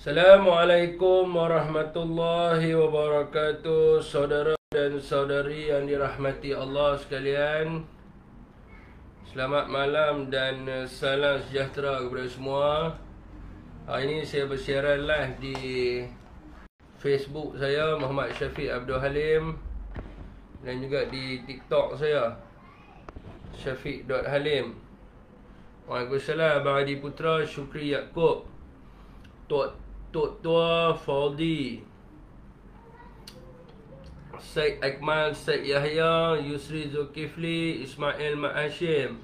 Assalamualaikum warahmatullahi wabarakatuh. Saudara dan saudari yang dirahmati Allah sekalian, selamat malam dan salam sejahtera kepada semua. Hari ini saya bersiaran live di Facebook saya, Muhammad Syafiq Abdul Halim, dan juga di TikTok saya, Syafiq.Halim. Waalaikumsalam Abang Adi Putra, Syukri Yaakob, Tok Tua Faldi, Syed Akmal, Syed Yahya, Yusri Zulkifli, Ismail Mak Hashim,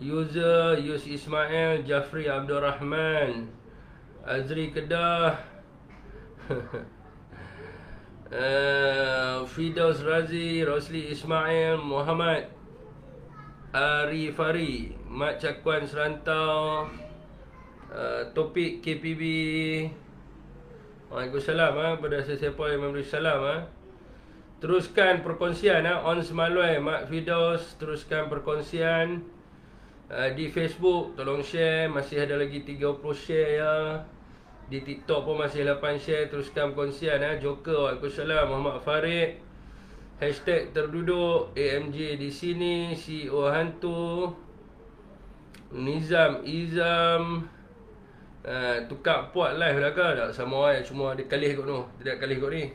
User Yus Ismail, Jafri Abdul Rahman, Azri Kedah, Fidaus Razi, Rosli Ismail, Muhammad Arifari, Mat Cakuan Serantau, Topik KPB. Waalaikumsalam kepada sesiapa yang memberi salam. Teruskan perkongsian on Semaloi, Mak Fidaus, teruskan perkongsian di Facebook, tolong share, masih ada lagi 30 share ya. Di TikTok pun masih 8 share, teruskan perkongsian Joker, Waalaikumsalam, Muhammad Farid, hashtag terduduk, AMJ di sini, CEO Hantu, Nizam Izam, tukar puat live lah ke tak sama cuma dia kalih kot tu, tidak kalih kot ni,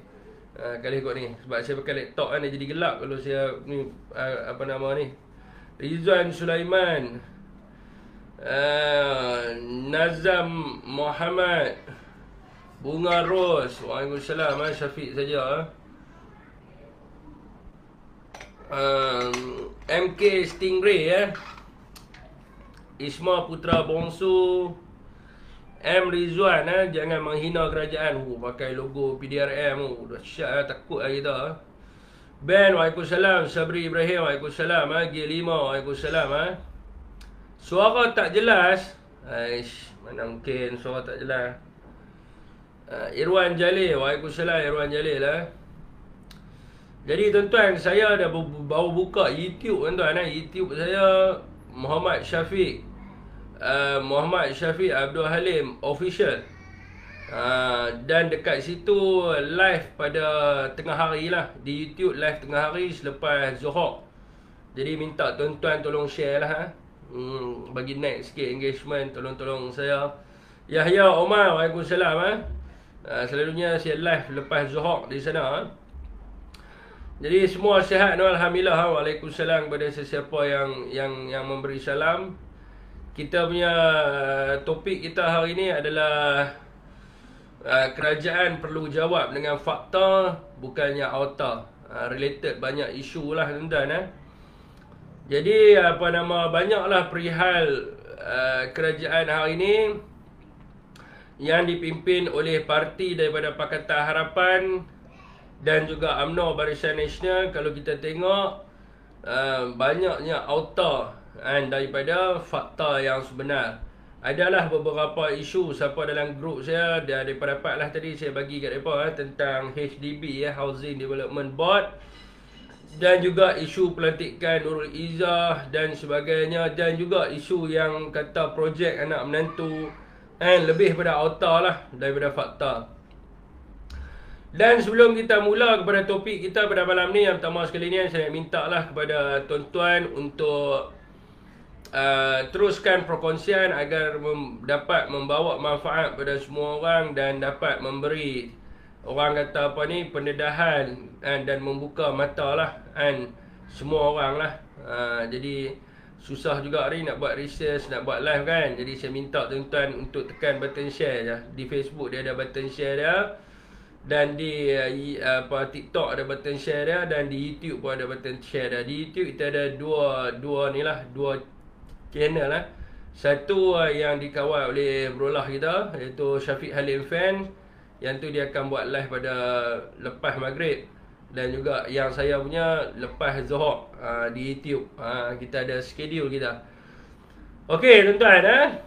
kalih kot ni sebab saya pakai laptop kan, dia jadi gelap kalau saya ni apa nama ni. Rizwan Sulaiman, Nazam Muhammad, Bunga Ros, Waalaikumsalam, Syafiq saja. MK Stingray Isma Putra Bongsu, M Rizwan jangan menghina kerajaan. Pakai logo PDRM dahsyat, takut lah kita. Ben, Waalaikumsalam. Sabri Ibrahim, Waalaikumsalam. G5, Waalaikumsalam. Suara tak jelas. Mana mungkin suara tak jelas. Irwan Jalil, Waalaikumsalam Irwan Jalil Jadi tuan-tuan, saya dah baru buka YouTube tuan-tuan. YouTube saya Muhammad Syafiq Abdul Halim Official. Dan dekat situ live pada tengah hari lah. Di YouTube live tengah hari selepas Zuhur. Jadi minta tuan-tuan tolong share lah bagi naik sikit engagement. Tolong saya. Yahya Omar, Waalaikumsalam. Selalunya saya live lepas Zuhur di sana. Jadi semua sihat alhamdulillah. Waalaikumsalam kepada sesiapa yang memberi salam. Kita punya topik kita hari ini adalah kerajaan perlu jawab dengan fakta, bukannya auta. Related banyak isu lah tuan-tuan. Jadi banyaklah perihal kerajaan hari ini yang dipimpin oleh parti daripada Pakatan Harapan dan juga UMNO Barisan Nasional. Kalau kita tengok banyaknya auta daripada fakta yang sebenar. Adalah beberapa isu siapa dalam grup saya dah dapat lah tadi saya bagi kat mereka tentang HDB Housing Development Board, dan juga isu pelantikan Nurul Izzah dan sebagainya, dan juga isu yang kata projek anak menantu, lebih pada auta lah daripada fakta. Dan sebelum kita mula kepada topik kita pada malam ni, yang pertama sekali ni saya minta lah kepada tuan-tuan untuk teruskan perkongsian agar dapat membawa manfaat pada semua orang dan dapat memberi orang kata pendedahan dan membuka mata lah semua orang lah. Jadi susah juga hari nak buat research, nak buat live kan. Jadi saya minta tuan-tuan untuk tekan button share je. Di Facebook dia ada button share dia, dan di TikTok ada button share dia, dan di YouTube pun ada button share dia. Di YouTube kita ada dua channel lah. Satu yang dikawal oleh Brolah kita, iaitu Syafiq Halim Fan. Yang tu dia akan buat live pada lepas maghrib, dan juga yang saya punya lepas Zuhur di YouTube. Kita ada schedule kita. Okey tuan-tuan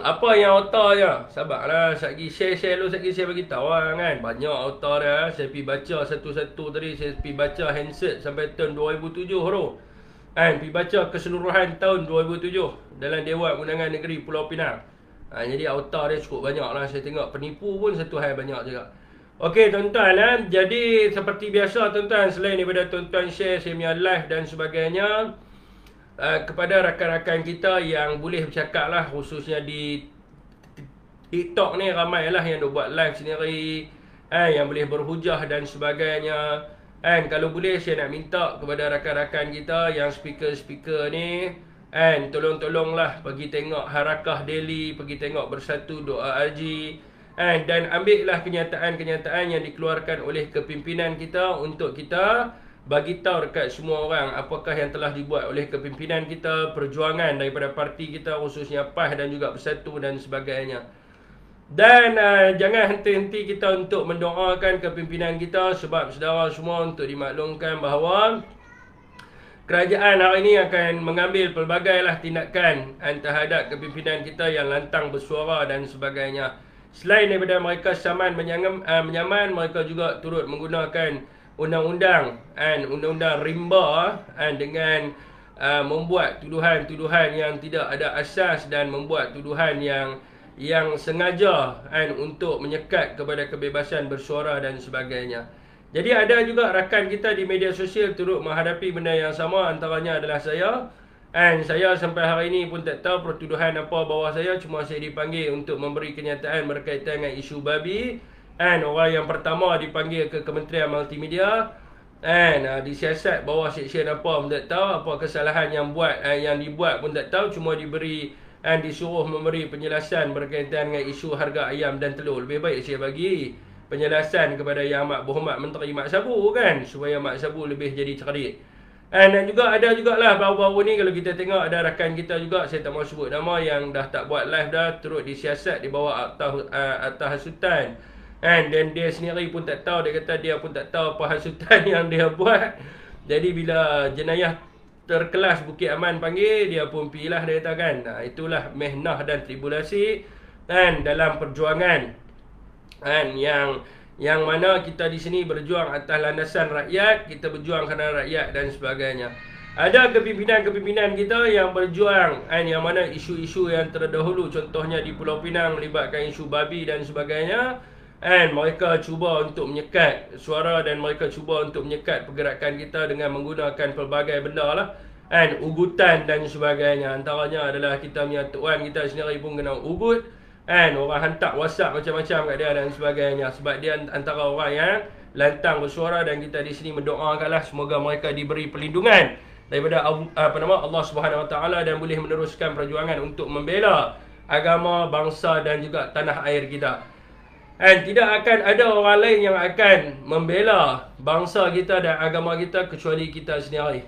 apa yang author je? Sabarlah, sekejap share dulu, sekejap saya bagi tahu kan. Banyak author dah. Saya pergi baca satu-satu tadi. Saya pergi baca handset sampai tahun 2007 tu. Pergi baca keseluruhan tahun 2007 dalam Dewan Undangan Negeri Pulau Pinang. Jadi auta dia cukup banyak lah. Saya tengok penipu pun satu hal banyak juga. Okey tuan-tuan, jadi seperti biasa tuan-tuan, selain daripada tuan-tuan share saya punya live dan sebagainya, kepada rakan-rakan kita yang boleh bercakap lah, khususnya di TikTok ni ramai lah yang duk buat live sendiri, yang boleh berhujah dan sebagainya. Kalau boleh saya nak minta kepada rakan-rakan kita yang speaker-speaker ni, tolong-tolonglah pergi tengok Harakah Daily, pergi tengok Bersatu.org, dan ambillah kenyataan-kenyataan yang dikeluarkan oleh kepimpinan kita untuk kita bagi tahu dekat semua orang apakah yang telah dibuat oleh kepimpinan kita, perjuangan daripada parti kita khususnya PAS dan juga Bersatu dan sebagainya. Dan jangan henti-henti kita untuk mendoakan kepimpinan kita, sebab saudara semua untuk dimaklumkan bahawa kerajaan hari ini akan mengambil pelbagai tindakan terhadap kepimpinan kita yang lantang bersuara dan sebagainya. Selain daripada mereka saman menyaman, mereka juga turut menggunakan undang-undang undang-undang rimba dengan membuat tuduhan-tuduhan yang tidak ada asas dan membuat tuduhan yang sengaja untuk menyekat kepada kebebasan bersuara dan sebagainya. Jadi ada juga rakan kita di media sosial turut menghadapi benda yang sama, antaranya adalah saya. Saya sampai hari ini pun tak tahu pertuduhan apa bawah saya, cuma saya dipanggil untuk memberi kenyataan berkaitan dengan isu babi. Orang yang pertama dipanggil ke Kementerian Multimedia, disiasat bawah seksyen apa pun tak tahu, apa kesalahan yang dibuat pun tak tahu, cuma disuruh memberi penjelasan berkaitan dengan isu harga ayam dan telur. Lebih baik saya bagi penjelasan kepada Yang Amat Berhormat Menteri Mak Sabu kan, supaya Mak Sabu lebih jadi cerdik. Dan juga ada jugalah baru-baru ni kalau kita tengok ada rakan kita juga, saya tak mahu sebut nama, yang dah tak buat live dah, turut disiasat di bawah atas hasutan. Dan dia sendiri pun tak tahu, dia kata dia pun tak tahu apa hasutan yang dia buat. Jadi bila jenayah terkelas Bukit Aman panggil, dia pun pergi lah, dia kata kan. Itulah mehnah dan tribulasi dalam perjuangan yang mana kita di sini berjuang atas landasan rakyat, kita berjuang kerana rakyat dan sebagainya. Ada kepimpinan-kepimpinan kita yang berjuang yang mana isu-isu yang terdahulu, contohnya di Pulau Pinang melibatkan isu babi dan sebagainya, mereka cuba untuk menyekat suara dan mereka cuba untuk menyekat pergerakan kita dengan menggunakan pelbagai benda lah, ugutan dan sebagainya. Antaranya adalah kita punya tuan kita sendiri pun kena ugut, orang hantar WhatsApp macam-macam kat dia dan sebagainya, sebab dia antara orang yang lantang bersuara. Dan kita di sini mendoakanlah semoga mereka diberi perlindungan daripada Allah Subhanahu Wa Taala dan boleh meneruskan perjuangan untuk membela agama, bangsa dan juga tanah air kita. Tidak akan ada orang lain yang akan membela bangsa kita dan agama kita kecuali kita sendiri.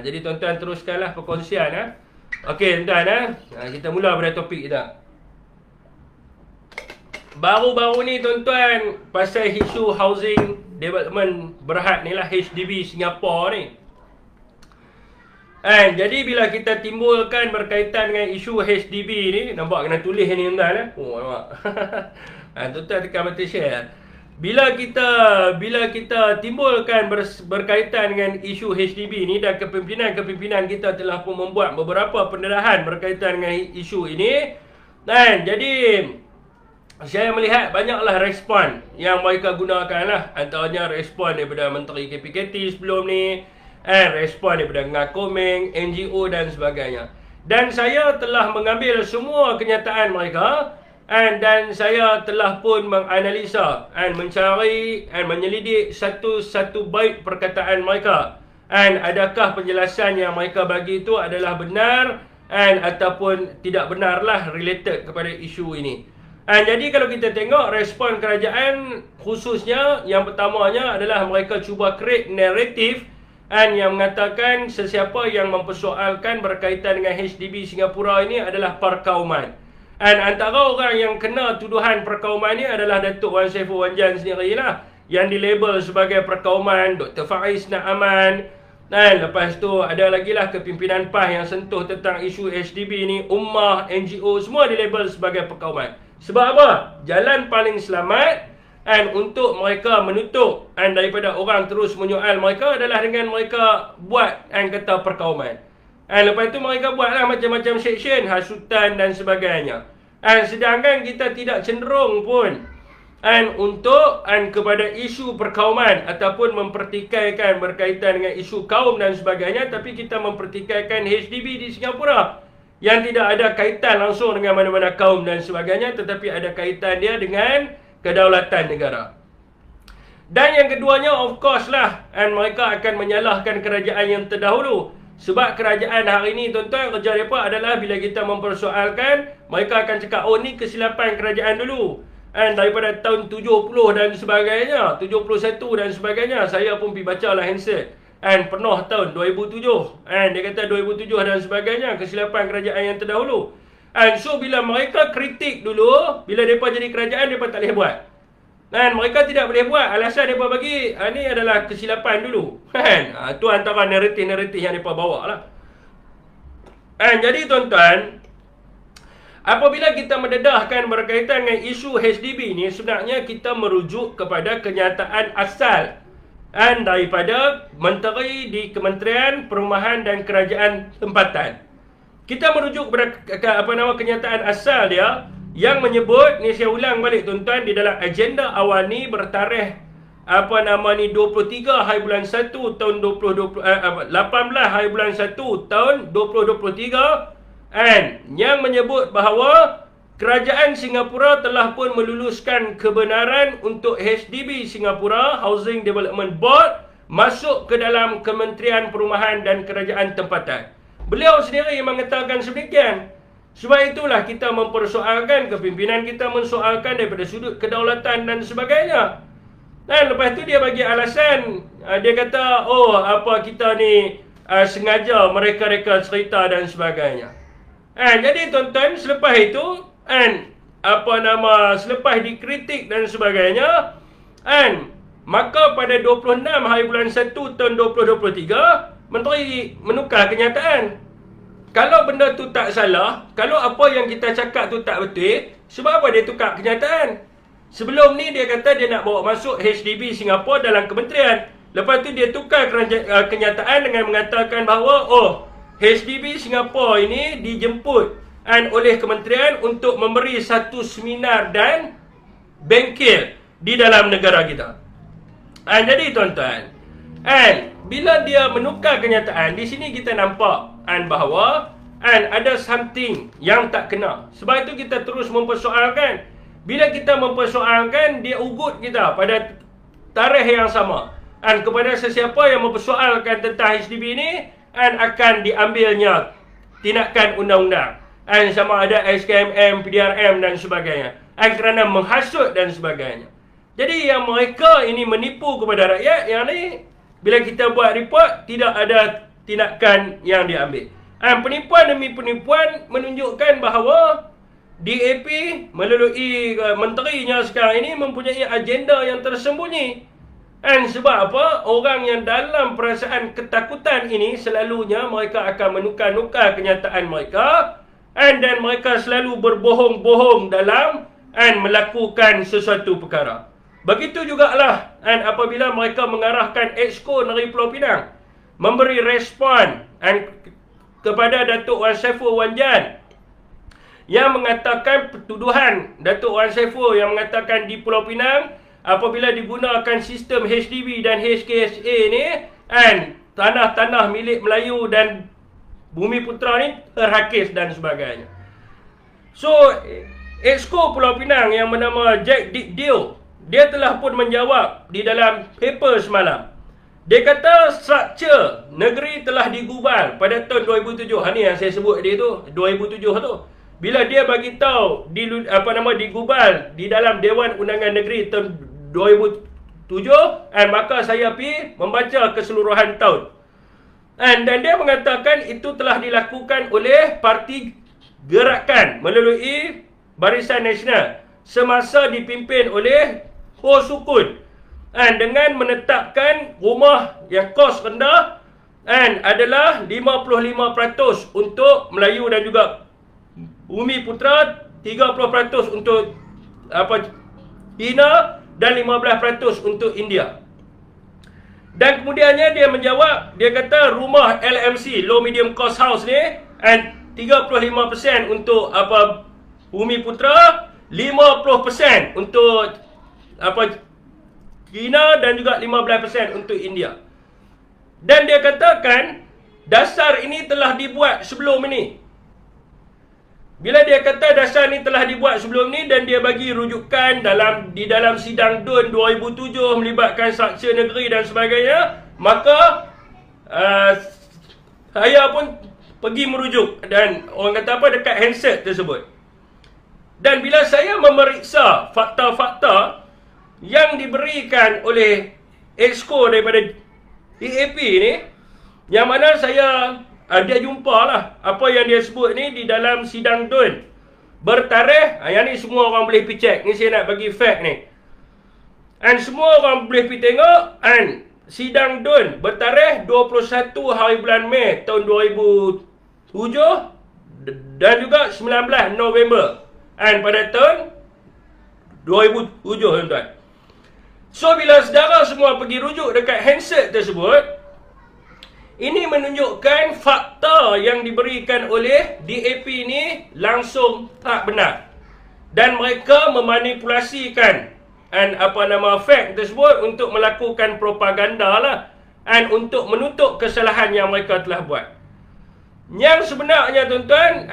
Jadi tuan-tuan teruskanlah perkongsian. Okey tuan-tuan, kita mula pada topik kita. Baru-baru ni tuan-tuan, pasal isu Housing Development Berhad ni lah, HDB Singapura ni. Jadi bila kita timbulkan berkaitan dengan isu HDB ni, nampak kena tulis ni tuan-tuan. Oh nampak. Tuan-tuan tekan button share. Bila kita timbulkan berkaitan dengan isu HDB ni, dan kepimpinan kita telah pun membuat beberapa pendedahan berkaitan dengan isu ini, jadi saya melihat banyaklah respon yang mereka gunakan lah. Antaranya respon daripada Menteri KPKT sebelum ni, respon daripada Ngakomeng, NGO dan sebagainya. Dan saya telah mengambil semua kenyataan mereka, dan saya telah pun menganalisa, mencari, menyelidik satu baik perkataan mereka. Adakah penjelasan yang mereka bagi itu adalah benar, ataupun tidak benarlah related kepada isu ini. Jadi kalau kita tengok respon kerajaan, khususnya yang pertamanya adalah mereka cuba create naratif yang mengatakan sesiapa yang mempersoalkan berkaitan dengan HDB Singapura ini adalah perkauman. Antara orang yang kena tuduhan perkauman ini adalah Datuk Wan Saiful Wan Jan sendirilah, yang dilabel sebagai perkauman, Dr. Faiz Naaman. Lepas tu ada lagi lah kepimpinan PAS yang sentuh tentang isu HDB ni, Ummah, NGO, semua dilabel sebagai perkauman. Sebab apa? Jalan paling selamat untuk mereka menutup daripada orang terus menyoal mereka adalah dengan mereka buat kata perkauman. Lepas tu mereka buatlah macam-macam seksyen, hasutan dan sebagainya. Sedangkan kita tidak cenderung pun untuk kepada isu perkauman ataupun mempertikaikan berkaitan dengan isu kaum dan sebagainya, tapi kita mempertikaikan HDB di Singapura yang tidak ada kaitan langsung dengan mana-mana kaum dan sebagainya, tetapi ada kaitan dia dengan kedaulatan negara. Dan yang keduanya, of course lah, mereka akan menyalahkan kerajaan yang terdahulu. Sebab kerajaan hari ini, tuan-tuan, kerja mereka adalah bila kita mempersoalkan, mereka akan cakap, oh ni kesilapan kerajaan dulu. Daripada tahun 70 dan sebagainya, 71 dan sebagainya, saya pun pergi baca lah handset. Pernah tahun 2007. Dia kata 2007 dan sebagainya, kesilapan kerajaan yang terdahulu. So bila mereka kritik dulu, bila mereka jadi kerajaan, mereka tak boleh buat. Mereka tidak boleh buat. Alasan mereka bagi, ni adalah kesilapan dulu. Itu antara naratif-naratif yang mereka bawa lah. Jadi tuan-tuan, apabila kita mendedahkan berkaitan dengan isu HDB ni, sebenarnya kita merujuk kepada kenyataan asal daripada menteri di Kementerian Perumahan dan Kerajaan Tempatan. Kita merujuk kepada kenyataan asal dia yang menyebut, ni saya ulang balik tuan-tuan, di dalam agenda awal ni bertarikh 23 hari bulan 1 tahun 2020, 18 hari bulan 1 tahun 2023, yang menyebut bahawa kerajaan Singapura telah pun meluluskan kebenaran untuk HDB Singapura, Housing Development Board, masuk ke dalam Kementerian Perumahan dan Kerajaan Tempatan. Beliau sendiri mengatakan sedemikian. Sebab itulah kita mempersoalkan, kepimpinan kita mensoalkan daripada sudut kedaulatan dan sebagainya. Lepas tu dia bagi alasan, dia kata, kita ni sengaja mereka-reka cerita dan sebagainya. Jadi tuan-tuan, selepas itu, selepas dikritik dan sebagainya, maka pada 26 hari bulan 1 tahun 2023, Menteri menukar kenyataan. Kalau benda tu tak salah, kalau apa yang kita cakap tu tak betul, sebab apa dia tukar kenyataan? Sebelum ni dia kata dia nak bawa masuk HDB Singapura dalam kementerian. Lepas tu dia tukar kenyataan dengan mengatakan bahawa, HDB Singapura ini dijemput oleh kementerian untuk memberi satu seminar dan bengkel di dalam negara kita. Jadi tuan-tuan, bila dia menukar kenyataan, di sini kita nampak bahawa ada something yang tak kena. Sebab itu kita terus mempersoalkan. Bila kita mempersoalkan, dia ugut kita pada tarikh yang sama. Kepada sesiapa yang mempersoalkan tentang HDB ini, akan diambilnya tindakan undang-undang. Sama ada SKMM, PDRM dan sebagainya. Kerana menghasut dan sebagainya. Jadi yang mereka ini menipu kepada rakyat, yang ni bila kita buat report, tidak ada tindakan yang diambil. Penipuan demi penipuan menunjukkan bahawa DAP melalui menterinya sekarang ini mempunyai agenda yang tersembunyi. Sebab apa? Orang yang dalam perasaan ketakutan ini, selalunya mereka akan menukar-nukar kenyataan mereka, dan mereka selalu berbohong-bohong dalam melakukan sesuatu perkara. Begitu jugalah apabila mereka mengarahkan Exco Negeri Pulau Pinang memberi respon kepada Datuk Wan Saiful Wan Jan yang mengatakan tuduhan Datuk Wan Saiful yang mengatakan di Pulau Pinang apabila digunakan sistem HDB dan HKSA ni, tanah-tanah milik Melayu dan Bumi Putra ni terhakis dan sebagainya. So, Exco Pulau Pinang yang bernama Jack Dick Deal, dia telah pun menjawab di dalam paper semalam. Dia kata struktur negeri telah digubal pada tahun 2007. Ini yang saya sebut dia tu, 2007 tu. Bila dia bagi tahu digubal di dalam Dewan Undangan Negeri tahun 2007, maka saya pergi membaca keseluruhan tahun. Dan dia mengatakan itu telah dilakukan oleh Parti Gerakan melalui Barisan Nasional semasa dipimpin oleh Ho Sukun, dengan menetapkan rumah yang kos rendah adalah 55% untuk Melayu dan juga Bumi Putra, 30% untuk Cina dan 15% untuk India. Dan kemudiannya dia menjawab, dia kata rumah LMC, low medium cost house ni, 35% untuk Bumiputra, 50% untuk China dan juga 15% untuk India. Dan dia katakan dasar ini telah dibuat sebelum ini. Bila dia kata dasar ini telah dibuat sebelum ini dan dia bagi rujukan di dalam sidang DUN 2007 melibatkan saksi negeri dan sebagainya, maka saya pun pergi merujuk dan orang kata apa dekat handset tersebut. Dan bila saya memeriksa fakta-fakta yang diberikan oleh Exco daripada DAP ni, yang mana dia jumpa lah apa yang dia sebut ni di dalam sidang DUN bertarikh, yang ni semua orang boleh pergi check, ni saya nak bagi fact ni, and semua orang boleh pergi tengok. And sidang DUN bertarikh 21 hari bulan Mei tahun 2007 dan juga 19 November and pada tahun 2007 tuan-tuan. So bila saudara semua pergi rujuk dekat handset tersebut, ini menunjukkan fakta yang diberikan oleh DAP ni langsung tak benar. Dan mereka memanipulasikan fact tersebut untuk melakukan propaganda lah, and untuk menutup kesalahan yang mereka telah buat. Yang sebenarnya tuan-tuan,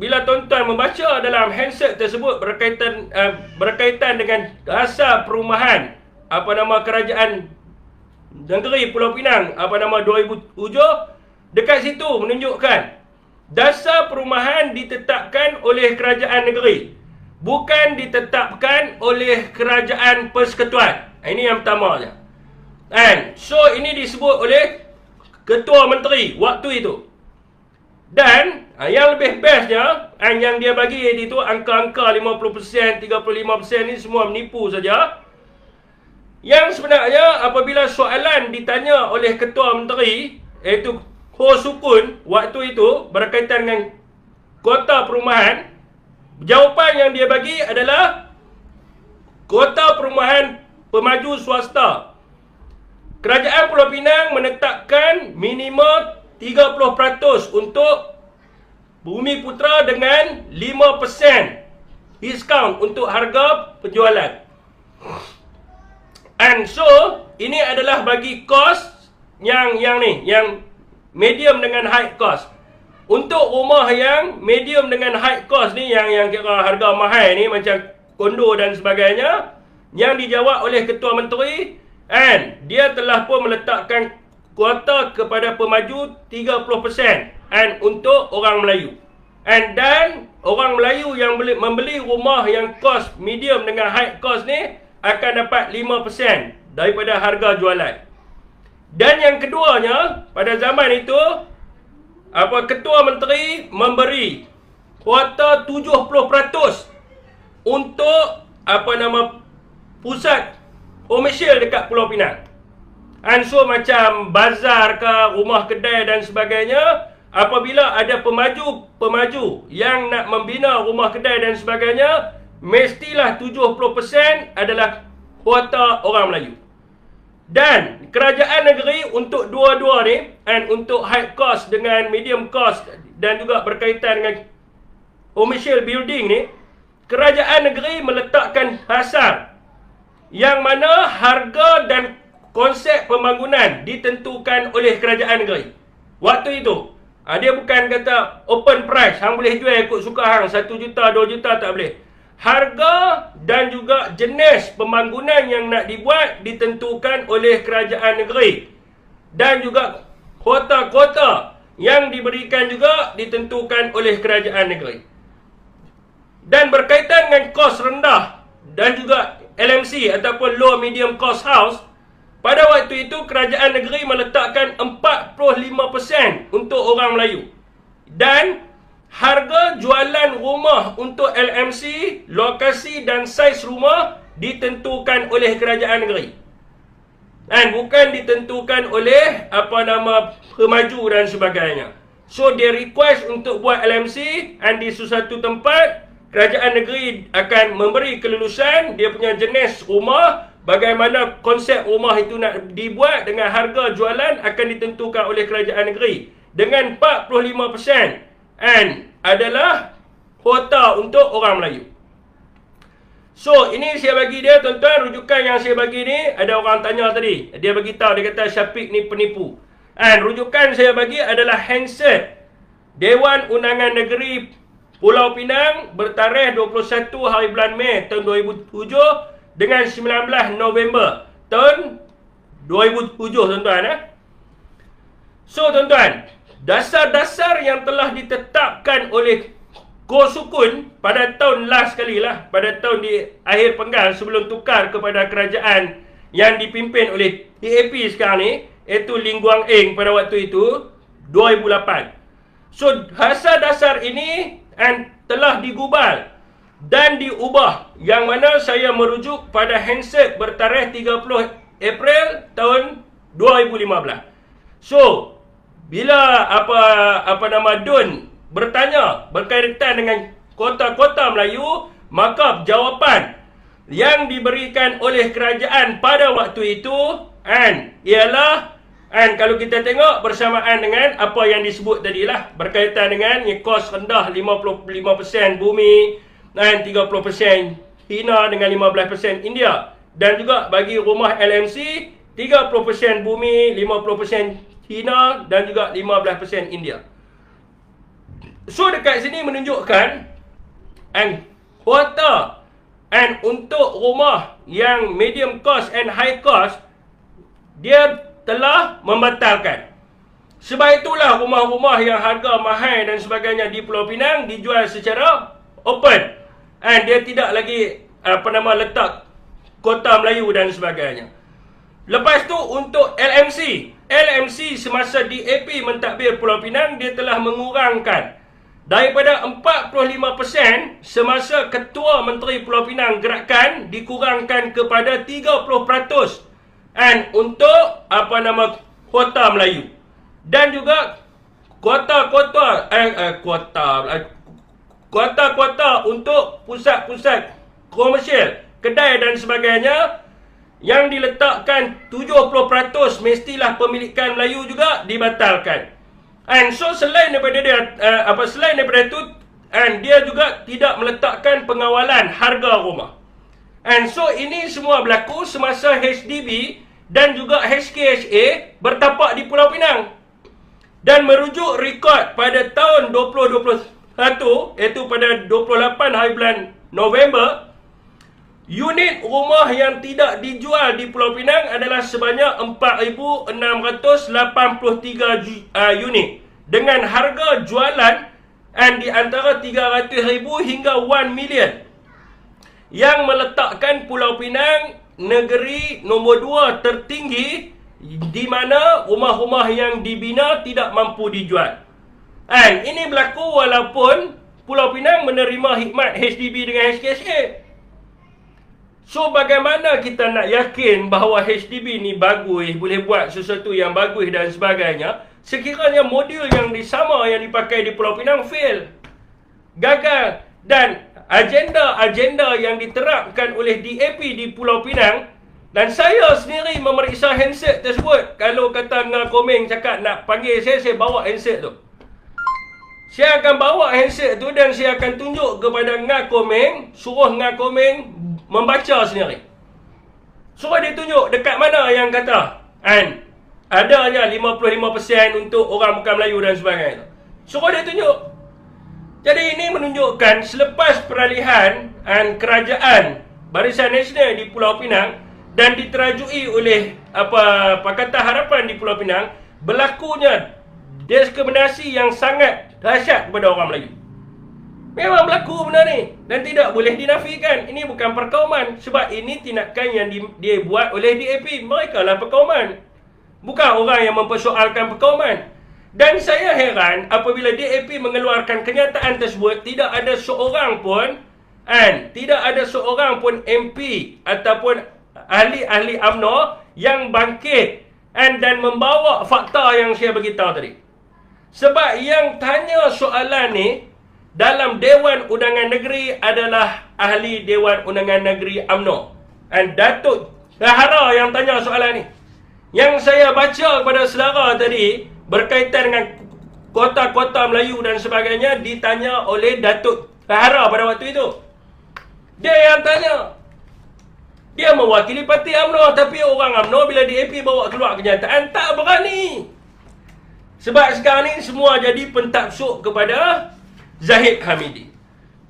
bila tuan-tuan membaca dalam handset tersebut berkaitan dengan dasar perumahan kerajaan negeri Pulau Pinang 2007, dekat situ menunjukkan dasar perumahan ditetapkan oleh kerajaan negeri, bukan ditetapkan oleh kerajaan persekutuan. Ini yang pertamanya. So ini disebut oleh ketua menteri waktu itu. Dan yang lebih bestnya, yang dia bagi itu angka-angka 50%, 35% ni semua menipu saja. Yang sebenarnya apabila soalan ditanya oleh ketua menteri, iaitu Ho Sukun waktu itu berkaitan dengan kota perumahan, jawapan yang dia bagi adalah kota perumahan pemaju swasta. Kerajaan Pulau Pinang menetapkan minimum 30% untuk Bumiputra dengan 5% diskaun untuk harga penjualan. And so ini adalah bagi kos yang medium dengan high cost. Untuk rumah yang medium dengan high cost ni, yang kira harga mahal ni macam kondo dan sebagainya, yang dijawab oleh ketua menteri, and dia telah pun meletakkan kuota kepada pemaju 30% and untuk orang Melayu. Dan orang Melayu yang membeli rumah yang kos medium dengan high cost ni akan dapat 5% daripada harga jualan. Dan yang keduanya, pada zaman itu ketua menteri memberi kuota 70% untuk pusat komersial dekat Pulau Pinang. And so macam bazar ke, rumah kedai dan sebagainya, apabila ada pemaju yang nak membina rumah kedai dan sebagainya, mestilah 70% adalah kuota orang Melayu. Dan kerajaan negeri untuk dua-dua ni, untuk high cost dengan medium cost dan juga berkaitan dengan commercial building ni, kerajaan negeri meletakkan hasar yang mana harga dan konsep pembangunan ditentukan oleh kerajaan negeri. Waktu itu dia bukan kata open price, hang boleh jual ikut suka hang, 1 juta, 2 juta, tak boleh. Harga dan juga jenis pembangunan yang nak dibuat ditentukan oleh kerajaan negeri. Dan juga kuota-kuota yang diberikan juga ditentukan oleh kerajaan negeri. Dan berkaitan dengan kos rendah dan juga LMC ataupun low medium cost house, pada waktu itu kerajaan negeri meletakkan 45% untuk orang Melayu. Dan harga jualan rumah untuk LMC, lokasi dan saiz rumah ditentukan oleh kerajaan negeri. Dan bukan ditentukan oleh pemaju dan sebagainya. So dia request untuk buat LMC, dan di sesuatu tempat kerajaan negeri akan memberi kelulusan dia punya jenis rumah, bagaimana konsep rumah itu nak dibuat dengan harga jualan akan ditentukan oleh kerajaan negeri dengan 45%. And adalah kuota untuk orang Melayu. So, ini saya bagi dia, tuan-tuan, rujukan yang saya bagi ni, ada orang tanya tadi. Dia beritahu, dia kata Syafiq ni penipu. Dan rujukan saya bagi adalah handset Dewan Undangan Negeri Pulau Pinang bertarikh 21 hari bulan Mei tahun 2007 dengan 19 November tahun 2007, tuan-tuan. So, tuan-tuan, dasar-dasar yang telah ditetapkan oleh Kosukun pada tahun last kali lah, pada tahun di akhir penggal sebelum tukar kepada kerajaan yang dipimpin oleh TAP sekarang ni, iaitu Lim Guang Eng pada waktu itu 2008. So dasar-dasar ini telah digubal dan diubah, yang mana saya merujuk pada handset bertarikh 30 April tahun 2015. So bila Dun bertanya berkaitan dengan kota-kota Melayu, maka jawapan yang diberikan oleh kerajaan pada waktu itu ialah, kalau kita tengok bersamaan dengan apa yang disebut tadilah, berkaitan dengan kos rendah 55% bumi dan 30% China dengan 15% India, dan juga bagi rumah LMC 30% bumi, 50% China dan juga 15% India. So dekat sini menunjukkan kuota untuk rumah yang medium cost and high cost dia telah membatalkan. Sebab itulah rumah-rumah yang harga mahal dan sebagainya di Pulau Pinang dijual secara open, dia tidak lagi letak kota Melayu dan sebagainya. Lepas tu untuk LMC semasa DAP mentadbir Pulau Pinang, dia telah mengurangkan daripada 45% semasa Ketua Menteri Pulau Pinang Gerakan, dikurangkan kepada 30% untuk kuota Melayu. Dan juga kuota-kuota untuk pusat-pusat komersial, kedai dan sebagainya yang diletakkan 70% mestilah pemilikan Melayu juga dibatalkan. So selain daripada itu, dia juga tidak meletakkan pengawalan harga rumah. So ini semua berlaku semasa HDB dan juga HKSA bertapak di Pulau Pinang. Dan merujuk rekod pada tahun 2021, iaitu pada 28 hari bulan November, unit rumah yang tidak dijual di Pulau Pinang adalah sebanyak 4,683 unit dengan harga jualan di antara 300,000 hingga 1 million, yang meletakkan Pulau Pinang negeri nombor 2 tertinggi di mana rumah-rumah yang dibina tidak mampu dijual. Ini berlaku walaupun Pulau Pinang menerima khidmat HDB dengan HKSA. So bagaimana kita nak yakin bahawa HDB ni bagus, boleh buat sesuatu yang bagus dan sebagainya, sekiranya modul yang sama yang dipakai di Pulau Pinang fail, gagal, dan agenda-agenda yang diterapkan oleh DAP di Pulau Pinang, dan saya sendiri memeriksa handset tersebut. Kalau kata Ngah Komeng cakap nak panggil saya bawa handset tu. Saya akan bawa handset tu dan saya akan tunjuk kepada Ngah Komeng, suruh Ngah Komeng membaca sendiri. Suruh dia tunjuk dekat mana yang kata adanya 55% untuk orang bukan Melayu dan sebagainya. Suruh dia tunjuk. Jadi ini menunjukkan selepas peralihan kerajaan Barisan Nasional di Pulau Pinang dan diterajui oleh Pakatan Harapan di Pulau Pinang, berlakunya diskriminasi yang sangat dahsyat kepada orang Melayu. Memang berlaku benda ni dan tidak boleh dinafikan. Ini bukan perkauman, sebab ini tindakan yang dia buat oleh DAP. Mereka lah perkauman, bukan orang yang mempersoalkan perkauman. Dan saya heran apabila DAP mengeluarkan kenyataan tersebut, tidak ada seorang pun MP ataupun ahli-ahli UMNO yang bangkit dan membawa fakta yang saya beritahu tadi. Sebab yang tanya soalan ni dalam Dewan Undangan Negeri adalah ahli Dewan Undangan Negeri UMNO. Datuk Dahara yang tanya soalan ni. Yang saya baca kepada saudara tadi berkaitan dengan kota-kota Melayu dan sebagainya, ditanya oleh Datuk Sahara pada waktu itu. Dia yang tanya. Dia mewakili parti UMNO, tapi orang UMNO bila DAP bawa keluar kenyataan tak berani. Sebab sekarang ni semua jadi pentaksub kepada Zahid Hamidi.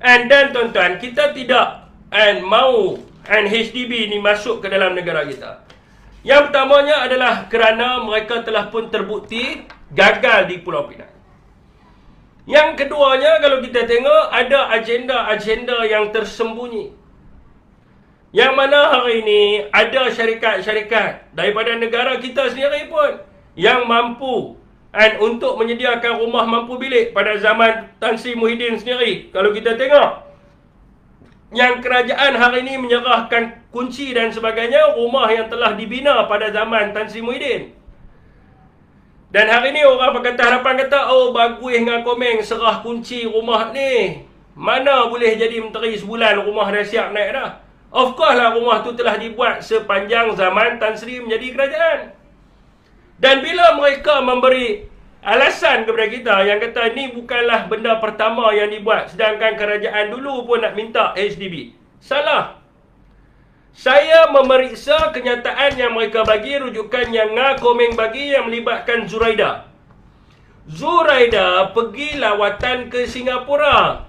Dan tuan-tuan, kita tidak mau HDB ni masuk ke dalam negara kita. Yang pertamanya adalah kerana mereka telah pun terbukti gagal di Pulau Pinang. Yang keduanya, kalau kita tengok, ada agenda-agenda yang tersembunyi. Yang mana hari ini ada syarikat-syarikat daripada negara kita sendiri pun yang mampu untuk menyediakan rumah mampu bilik pada zaman Tan Sri Muhyiddin sendiri. Kalau kita tengok, yang kerajaan hari ini menyerahkan kunci dan sebagainya rumah yang telah dibina pada zaman Tan Sri Muhyiddin. Dan hari ini orang Pakatan Harapan kata, oh bagus dengan Komeng serah kunci rumah ni. Mana boleh jadi menteri sebulan rumah dah siap naik dah. Of course lah rumah tu telah dibuat sepanjang zaman Tan Sri menjadi kerajaan. Dan bila mereka memberi alasan kepada kita yang kata ni bukanlah benda pertama yang dibuat, sedangkan kerajaan dulu pun nak minta HDB. Salah. Saya memeriksa kenyataan yang mereka bagi, rujukan yang Komeng bagi yang melibatkan Zuraida. Zuraida pergi lawatan ke Singapura.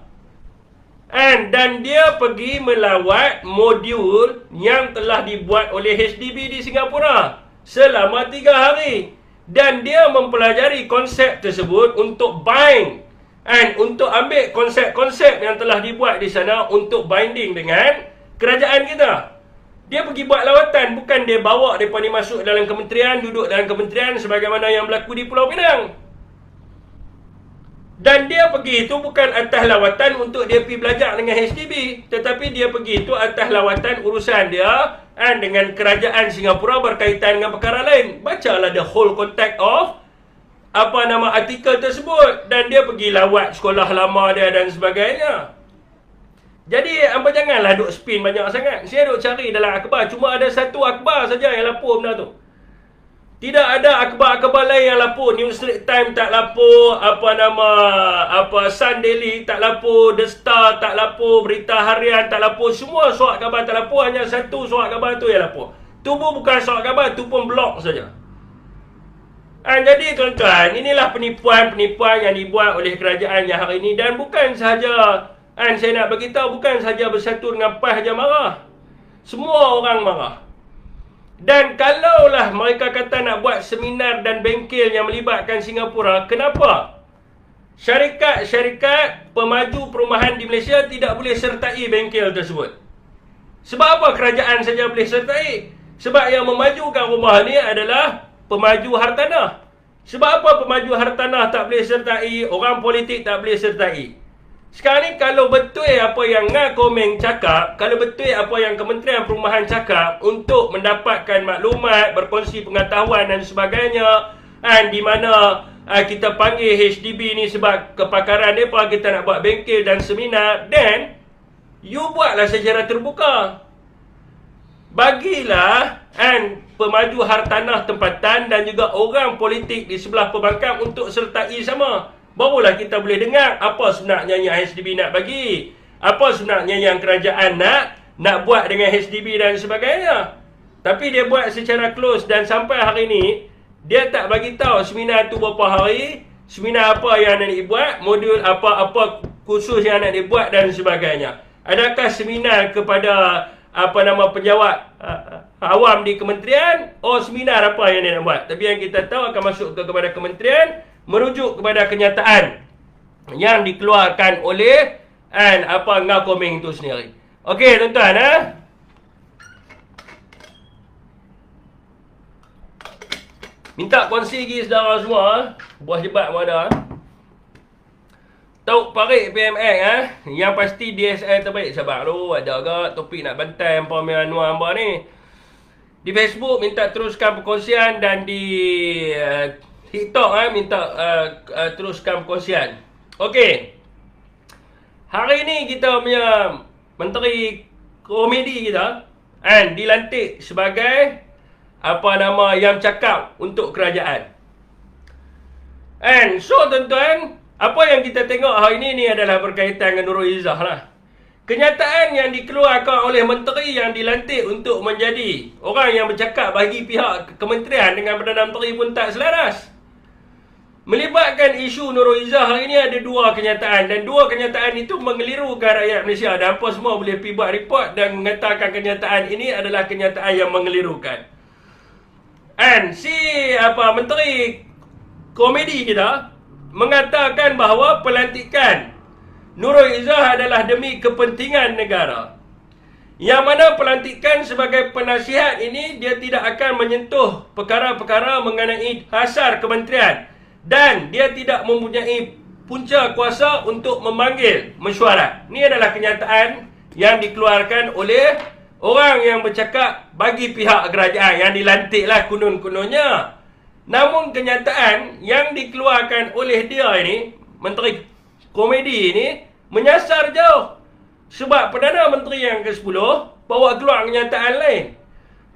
Dan dia pergi melawat modul yang telah dibuat oleh HDB di Singapura selama 3 hari. Dan dia mempelajari konsep tersebut untuk bind untuk ambil konsep-konsep yang telah dibuat di sana untuk binding dengan kerajaan kita. Dia pergi buat lawatan, bukan dia bawa mereka ni masuk dalam kementerian, duduk dalam kementerian sebagaimana yang berlaku di Pulau Pinang. Dan dia pergi itu bukan atas lawatan untuk dia pergi belajar dengan HDB, tetapi dia pergi itu atas lawatan urusan dia dengan kerajaan Singapura berkaitan dengan perkara lain. Bacalah the whole context of artikel tersebut. Dan dia pergi lawat sekolah lama dia dan sebagainya. Jadi janganlah duk spin banyak sangat. Saya duk cari dalam akhbar, cuma ada satu akhbar saja yang lapor benda tu. Tidak ada akhbar-akhbar lain yang lapor. New Straits Times tak lapor, Sun Daily tak lapor, The Star tak lapor, Berita Harian tak lapor, semua surat khabar tak lapor, hanya satu surat khabar tu yang lapor. Tu pun bukan surat khabar, tu pun blog saja. Jadi tuan-tuan, inilah penipuan-penipuan yang dibuat oleh kerajaan yang hari ini. Dan bukan sahaja, saya nak beritahu, bukan sahaja Bersatu dengan PAS saja marah. Semua orang marah. Dan kalaulah mereka kata nak buat seminar dan bengkel yang melibatkan Singapura, kenapa syarikat-syarikat pemaju perumahan di Malaysia tidak boleh sertai bengkel tersebut? Sebab apa kerajaan saja boleh sertai? Sebab yang memajukan rumah ni adalah pemaju hartanah. Sebab apa pemaju hartanah tak boleh sertai? Orang politik tak boleh sertai. Sekarang ni kalau betul apa yang Komeng cakap, kalau betul apa yang Kementerian Perumahan cakap untuk mendapatkan maklumat, berkongsi pengetahuan dan sebagainya, di mana kita panggil HDB ni sebab kepakaran mereka, kita nak buat bengkel dan seminar, then you buatlah secara terbuka. Bagilah pemaju hartanah tempatan dan juga orang politik di sebelah perbankan untuk sertai sama. Barulah kita boleh dengar apa sebenarnya yang HDB nak bagi, apa sebenarnya yang kerajaan nak buat dengan HDB dan sebagainya. Tapi dia buat secara close dan sampai hari ini dia tak bagi tahu seminar tu berapa hari, seminar apa yang nak dibuat, modul apa khusus yang nak dibuat dan sebagainya. Adakah seminar kepada penjawat awam di kementerian, seminar apa yang dia nak buat. Tapi yang kita tahu akan masuk kepada kementerian, merujuk kepada kenyataan yang dikeluarkan oleh Komeng itu sendiri. Okey tuan-tuan, minta kongsi lagi saudara semua, buah jebat pun ada. Tahu parik PMX yang pasti DSI terbaik. Sabar dulu, ada agak topik nak bantai Puan Anwar hamba ni. Di Facebook minta teruskan perkongsian dan di TikTok minta teruskan perkongsian. Okey. Hari ni kita punya Menteri Komedi kita dilantik sebagai yang cakap untuk kerajaan. So tuan-tuan, Apa yang kita tengok hari ini ni adalah berkaitan dengan Nurul Izzah lah. Kenyataan yang dikeluarkan oleh menteri yang dilantik untuk menjadi orang yang bercakap bagi pihak kementerian dengan Perdana Menteri pun tak selaras. Melibatkan isu Nurul Izzah hari ini ada dua kenyataan, dan dua kenyataan itu mengelirukan rakyat Malaysia, dan apa semua boleh pergi buat report dan mengatakan kenyataan ini adalah kenyataan yang mengelirukan. And si menteri komedi kita mengatakan bahawa pelantikan Nurul Izzah adalah demi kepentingan negara. Yang mana pelantikan sebagai penasihat ini dia tidak akan menyentuh perkara-perkara mengenai hasar kementerian, dan dia tidak mempunyai punca kuasa untuk memanggil mesyuarat. Ini adalah kenyataan yang dikeluarkan oleh orang yang bercakap bagi pihak kerajaan yang dilantiklah kunun-kununnya. Namun kenyataan yang dikeluarkan oleh dia ini, menteri komedi ini, menyasar jauh. Sebab Perdana Menteri yang ke-10 bawa keluar kenyataan lain.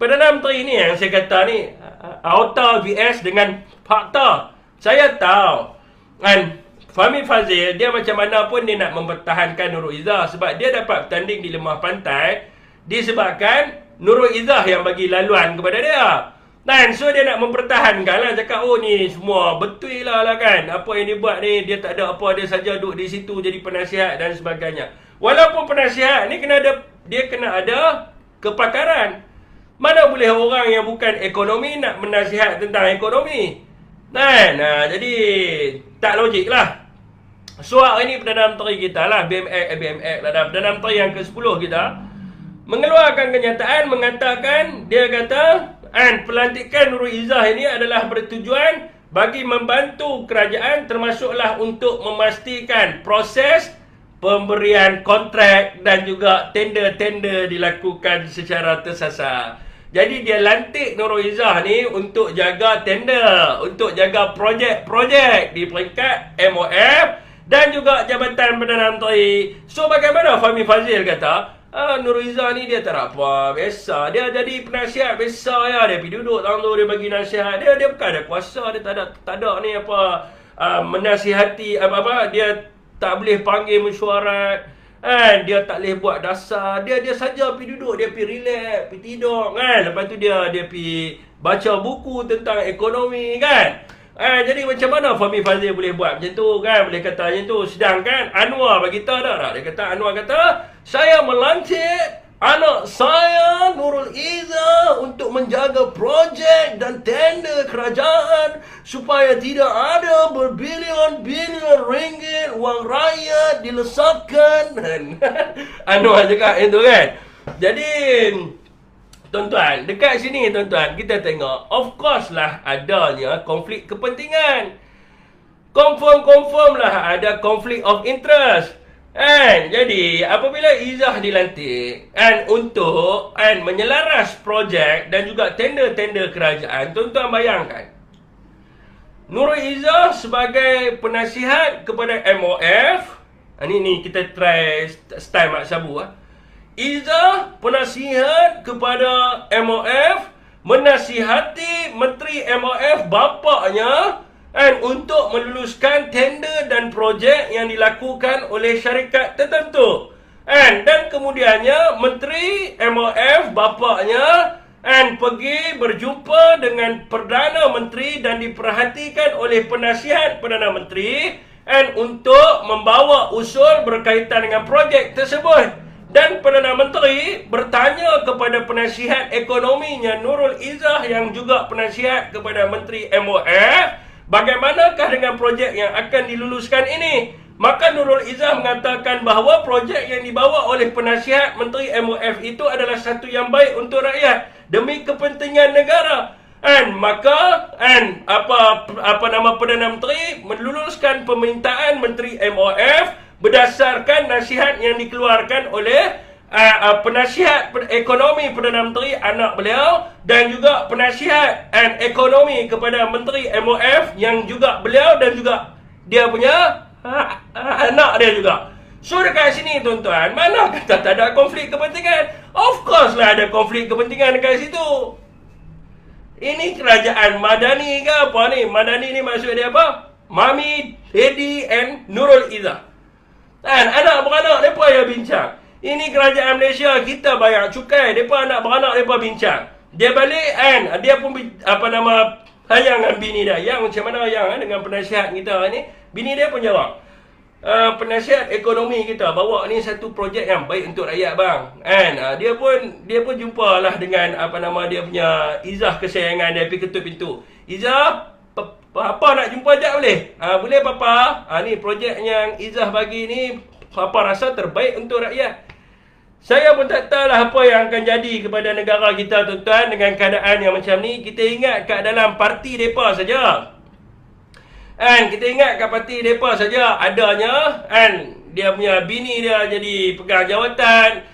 Perdana Menteri ini yang saya kata ni auta vs dengan fakta. Saya tahu kan Fahmi Fadzil dia macam mana pun dia nak mempertahankan Nurul Izzah, sebab dia dapat bertanding di Lemah Pantai disebabkan Nurul Izzah yang bagi laluan kepada dia. Dan so dia nak mempertahankan lah, cakap oh ni semua betul lah kan, apa yang dia buat ni dia tak ada apa, dia saja duduk di situ jadi penasihat dan sebagainya. Walaupun penasihat ni dia kena ada kepakaran. Mana boleh orang yang bukan ekonomi nak menasihat tentang ekonomi. Jadi tak logik lah. So hari ni Perdana Menteri kita lah, BMX lah, Perdana Menteri yang ke-10 kita mengeluarkan kenyataan mengatakan, dia kata pelantikan Nurul Izzah ini adalah bertujuan bagi membantu kerajaan, termasuklah untuk memastikan proses pemberian kontrak dan juga tender-tender dilakukan secara tersasar. Jadi dia lantik Nurul Izzah ni untuk jaga tender, untuk jaga projek-projek di peringkat MOF dan juga Jabatan Perdana Menteri. So bagaimana Fahmi Fadzil kata, Nurul Izzah ni dia tak apa, biasa. Dia jadi penasihat biasa ya. Dia pergi duduk tahun tu, dia bagi nasihat. Dia bukan ada kuasa, dia tak ada ni menasihati apa-apa. Dia tak boleh panggil mesyuarat. Dia tak boleh buat dasar. Dia saja pergi duduk, dia pergi relax, pergi tidur kan. Lepas tu dia pergi baca buku tentang ekonomi kan. Jadi macam mana Fahmi Fadzil boleh buat macam tu kan, boleh kata macam tu. Sedangkan Anwar bagi tahu tak? Dia kata, Anwar kata, saya melantik anak saya Nurul Izzah untuk menjaga projek dan tender kerajaan supaya tidak ada berbilion-bilion ringgit wang rakyat dilesapkan. Anwar cakap itu kan. Jadi tuan-tuan, dekat sini tuan-tuan, kita tengok, of course lah adanya konflik kepentingan. Confirm lah ada konflik of interest. Jadi apabila Izzah dilantik untuk menyelaras projek dan juga tender-tender kerajaan, tuan-tuan bayangkan, Nurul Izzah sebagai penasihat kepada MOF, ni kita try style Mak Sabu Izzah penasihat kepada MOF, menasihati Menteri MOF bapaknya untuk meluluskan tender dan projek yang dilakukan oleh syarikat tertentu. Dan kemudiannya Menteri MOF bapaknya pergi berjumpa dengan Perdana Menteri dan diperhatikan oleh penasihat Perdana Menteri untuk membawa usul berkaitan dengan projek tersebut. Dan Perdana Menteri bertanya kepada penasihat ekonominya Nurul Izzah yang juga penasihat kepada Menteri MOF, bagaimanakah dengan projek yang akan diluluskan ini? Maka Nurul Izzah mengatakan bahawa projek yang dibawa oleh penasihat Menteri MOF itu adalah satu yang baik untuk rakyat demi kepentingan negara. Maka Perdana Menteri meluluskan permintaan Menteri MOF berdasarkan nasihat yang dikeluarkan oleh penasihat ekonomi Perdana Menteri, anak beliau, dan juga penasihat ekonomi kepada Menteri MOF yang juga beliau dan juga dia punya anak dia juga. So dekat sini tuan-tuan, mana kata tak ada konflik kepentingan? Of course lah ada konflik kepentingan dekat situ. Ini kerajaan Madani ke apa ni? Madani ni maksud dia apa? Mami, Daddy and Nurul Izzah. Kan, anak-beranak mereka yang bincang. Ini kerajaan Malaysia, kita bayar cukai. Mereka anak-beranak mereka bincang. Dia balik kan, dia pun sayang dengan bini dia. Yang macam mana yang dengan penasihat kita ni, bini dia pun jawab. Penasihat ekonomi kita bawa ni satu projek yang baik untuk rakyat bang. Kan, dia pun jumpalah dengan dia punya Izzah kesayangan dia, pergi ketuk pintu. Izzah, Papa nak jumpa sekejap boleh? Boleh Papa? Ni projek yang Izzah bagi ni, Papa rasa terbaik untuk rakyat. Saya pun tak tahu lah apa yang akan jadi kepada negara kita tuan-tuan dengan keadaan yang macam ni. Kita ingat kat dalam parti mereka saja. Kita ingat kat parti mereka saja adanya dia punya bini dia jadi pegang jawatan,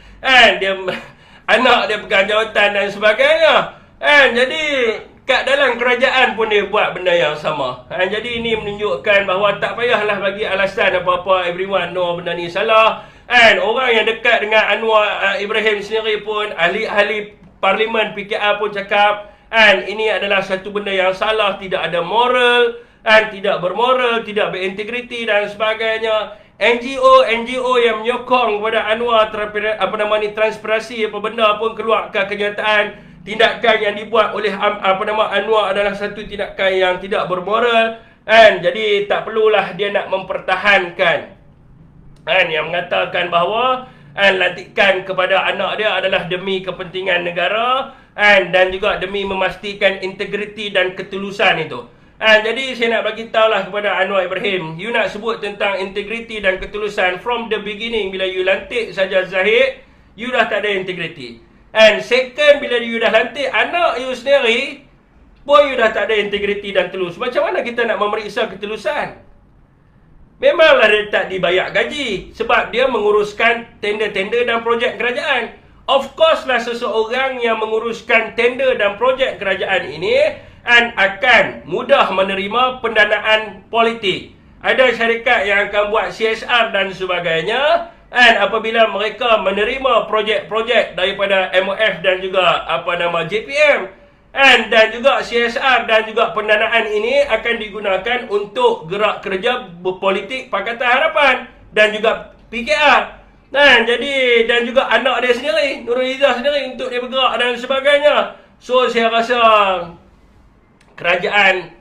anak dia pegang jawatan dan sebagainya. Jadi kat dalam kerajaan pun dia buat benda yang sama. Jadi ini menunjukkan bahawa tak payahlah bagi alasan apa-apa, everyone know benda ni salah. Orang yang dekat dengan Anwar Ibrahim sendiri pun, ahli-ahli parlimen PKR pun cakap, ini adalah satu benda yang salah, tidak ada moral, tidak bermoral, tidak berintegriti dan sebagainya. NGO yang menyokong kepada Anwar transpirasi apa benda pun keluar ke kenyataan. Tindakan yang dibuat oleh Anwar adalah satu tindakan yang tidak bermoral. Jadi tak perlulah dia nak mempertahankan yang mengatakan bahawa lantikan kepada anak dia adalah demi kepentingan negara dan juga demi memastikan integriti dan ketulusan itu. Jadi saya nak bagi tahulah kepada Anwar Ibrahim, you nak sebut tentang integriti dan ketulusan from the beginning. Bila you lantik saja Zahid, you dah tak ada integriti. Second, bila you dah lantik anak you sendiri pun you dah tak ada integriti dan tulus. Macam mana kita nak memeriksa ketulusan? Memanglah dia tak dibayar gaji sebab dia menguruskan tender-tender dan projek kerajaan. Of course lah seseorang yang menguruskan tender dan projek kerajaan ini akan mudah menerima pendanaan politik. Ada syarikat yang akan buat CSR dan sebagainya. Apabila mereka menerima projek-projek daripada MOF dan juga JPM dan juga CSR dan juga pendanaan ini akan digunakan untuk gerak kerja berpolitik Pakatan Harapan dan juga PKR. Jadi dan juga anak dia sendiri, Nurul Izzah sendiri, untuk dia bergerak dan sebagainya. So saya rasa kerajaan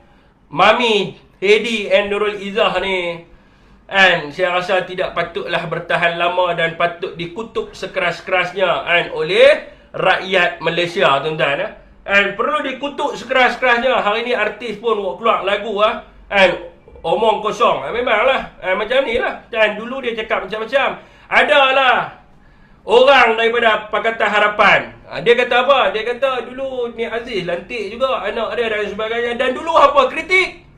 Mami, Hedi and Nurul Izzah ni saya rasa tidak patutlah bertahan lama dan patut dikutuk sekeras-kerasnya oleh rakyat Malaysia tuan-tuan. Perlu dikutuk sekeras-kerasnya. Hari ni artis pun keluar lagu omong kosong. Memanglah macam ni lah. Dan dulu dia cakap macam-macam. Adalah orang daripada Pakatan Harapan. Dia kata apa? Dia kata dulu ni Aziz lantik juga anak dia dan sebagainya. Dan dulu apa kritik?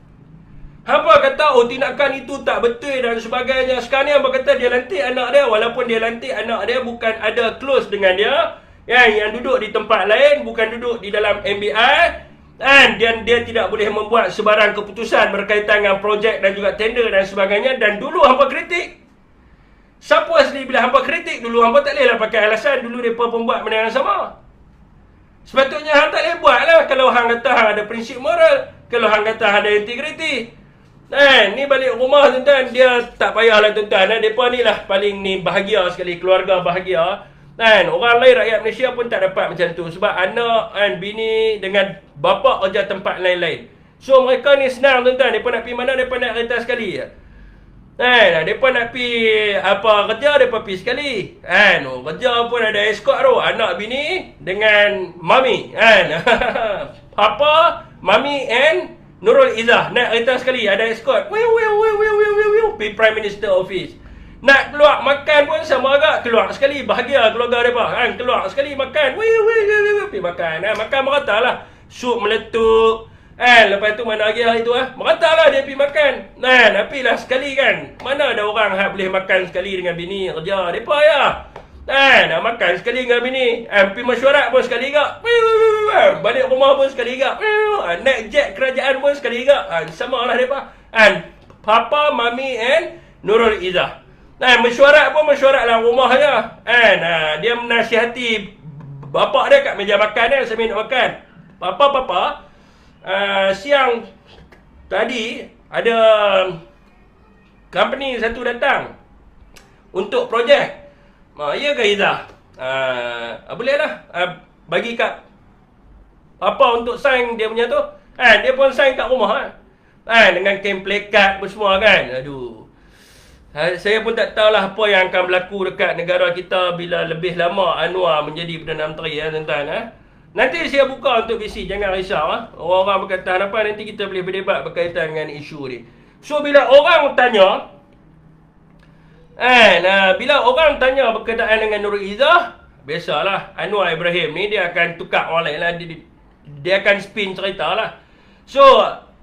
Hampa kata tindakan itu tak betul dan sebagainya. Sekarang ni hampa kata dia lantik anak dia. Walaupun dia lantik anak dia bukan ada close dengan dia, yang duduk di tempat lain, bukan duduk di dalam MBI, dan dia tidak boleh membuat sebarang keputusan berkaitan dengan projek dan juga tender dan sebagainya. Dan dulu hampa kritik. Siapa asli bila hampa kritik dulu, hampa tak bolehlah pakai alasan dulu mereka pembuat benda yang sama. Sepatutnya hang tak boleh buat lah kalau hang kata hang ada prinsip moral, kalau hang kata hang ada integriti. Ni balik rumah tuan-tuan, dia tak payahlah tuan-tuan. Mereka ni lah paling ni bahagia sekali, keluarga bahagia. Orang lain rakyat Malaysia pun tak dapat macam tu. Sebab anak bini dengan bapa kerja tempat lain-lain. So mereka ni senang tuan-tuan. Mereka nak pergi mana, mereka nak kereta sekali. Mereka nak pergi kerja, mereka pergi sekali. Kerja pun ada escort tu. Anak bini dengan mami. Papa, mami and Nurul Izzah nak kereta sekali, ada escort. Pergi Prime Minister Office. Nak keluar makan pun sama agak, keluar sekali, bahagia keluarga mereka. Keluar sekali makan. Pergi makan. Makan merata lah. Sup meletup. Lepas tu mana lagi hari tu merata lah dia pergi makan. Tapi lah sekali kan. Mana ada orang boleh makan sekali dengan bini kerja. Mereka ya. Nak makan sekali dengan bini. Pergi mesyuarat pun sekali gak. Balik rumah pun sekali gak. Naik jet kerajaan pun sekali gak. Sama lah mereka. Papa, Mami and Nurul Izzah. Mesyuarat pun mesyuarat dalam rumah je. Dia menasihati bapak dia kat meja makan sambil nak makan. Papa, siang tadi ada company satu datang untuk projek. Ya ke Izzah? Boleh lah. Bagi kat apa untuk sign dia punya tu. Dia pun sign kat rumah. Dengan kem plekat pun semua kan. Aduh. Saya pun tak tahulah apa yang akan berlaku dekat negara kita bila lebih lama Anwar menjadi Perdana Menteri tuan-tuan. Nanti saya buka untuk bisi, jangan risau. Orang-orang Pakatan Harapan nanti kita boleh berdebat berkaitan dengan isu ni. So bila orang tanya, bila orang tanya berkenaan dengan Nurul Izzah, biasalah Anwar Ibrahim ni dia akan tukar orang lain lah. Dia akan spin cerita lah. So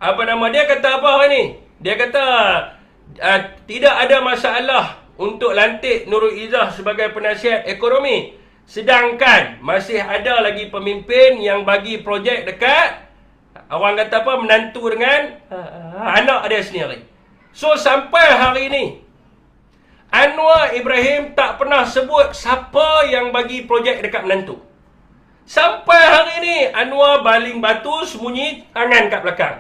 dia kata apa hari ni? Dia kata tidak ada masalah untuk lantik Nurul Izzah sebagai penasihat ekonomi, sedangkan masih ada lagi pemimpin yang bagi projek dekat orang kata apa, menantu dengan anak dia sendiri. So sampai hari ni Anwar Ibrahim tak pernah sebut siapa yang bagi projek dekat menantu. Sampai hari ni Anwar baling batu sembunyi tangan kat belakang.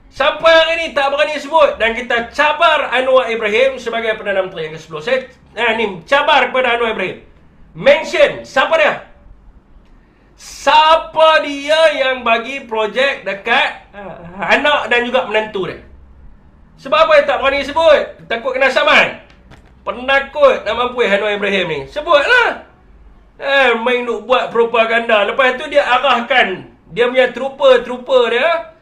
Sampai hari ni tak berani sebut. Dan kita cabar Anwar Ibrahim sebagai Perdana Menteri yang ke-10. Saya ni cabar kepada Anwar Ibrahim. Mention siapa dia? Siapa dia yang bagi projek dekat anak dan juga menantu dia? Sebab apa dia tak berani sebut? Takut kena saman. Penakut nak mampu Anwar Ibrahim ni. Sebutlah. Main nak buat propaganda. Lepas tu dia arahkan dia punya trooper-trooper dia,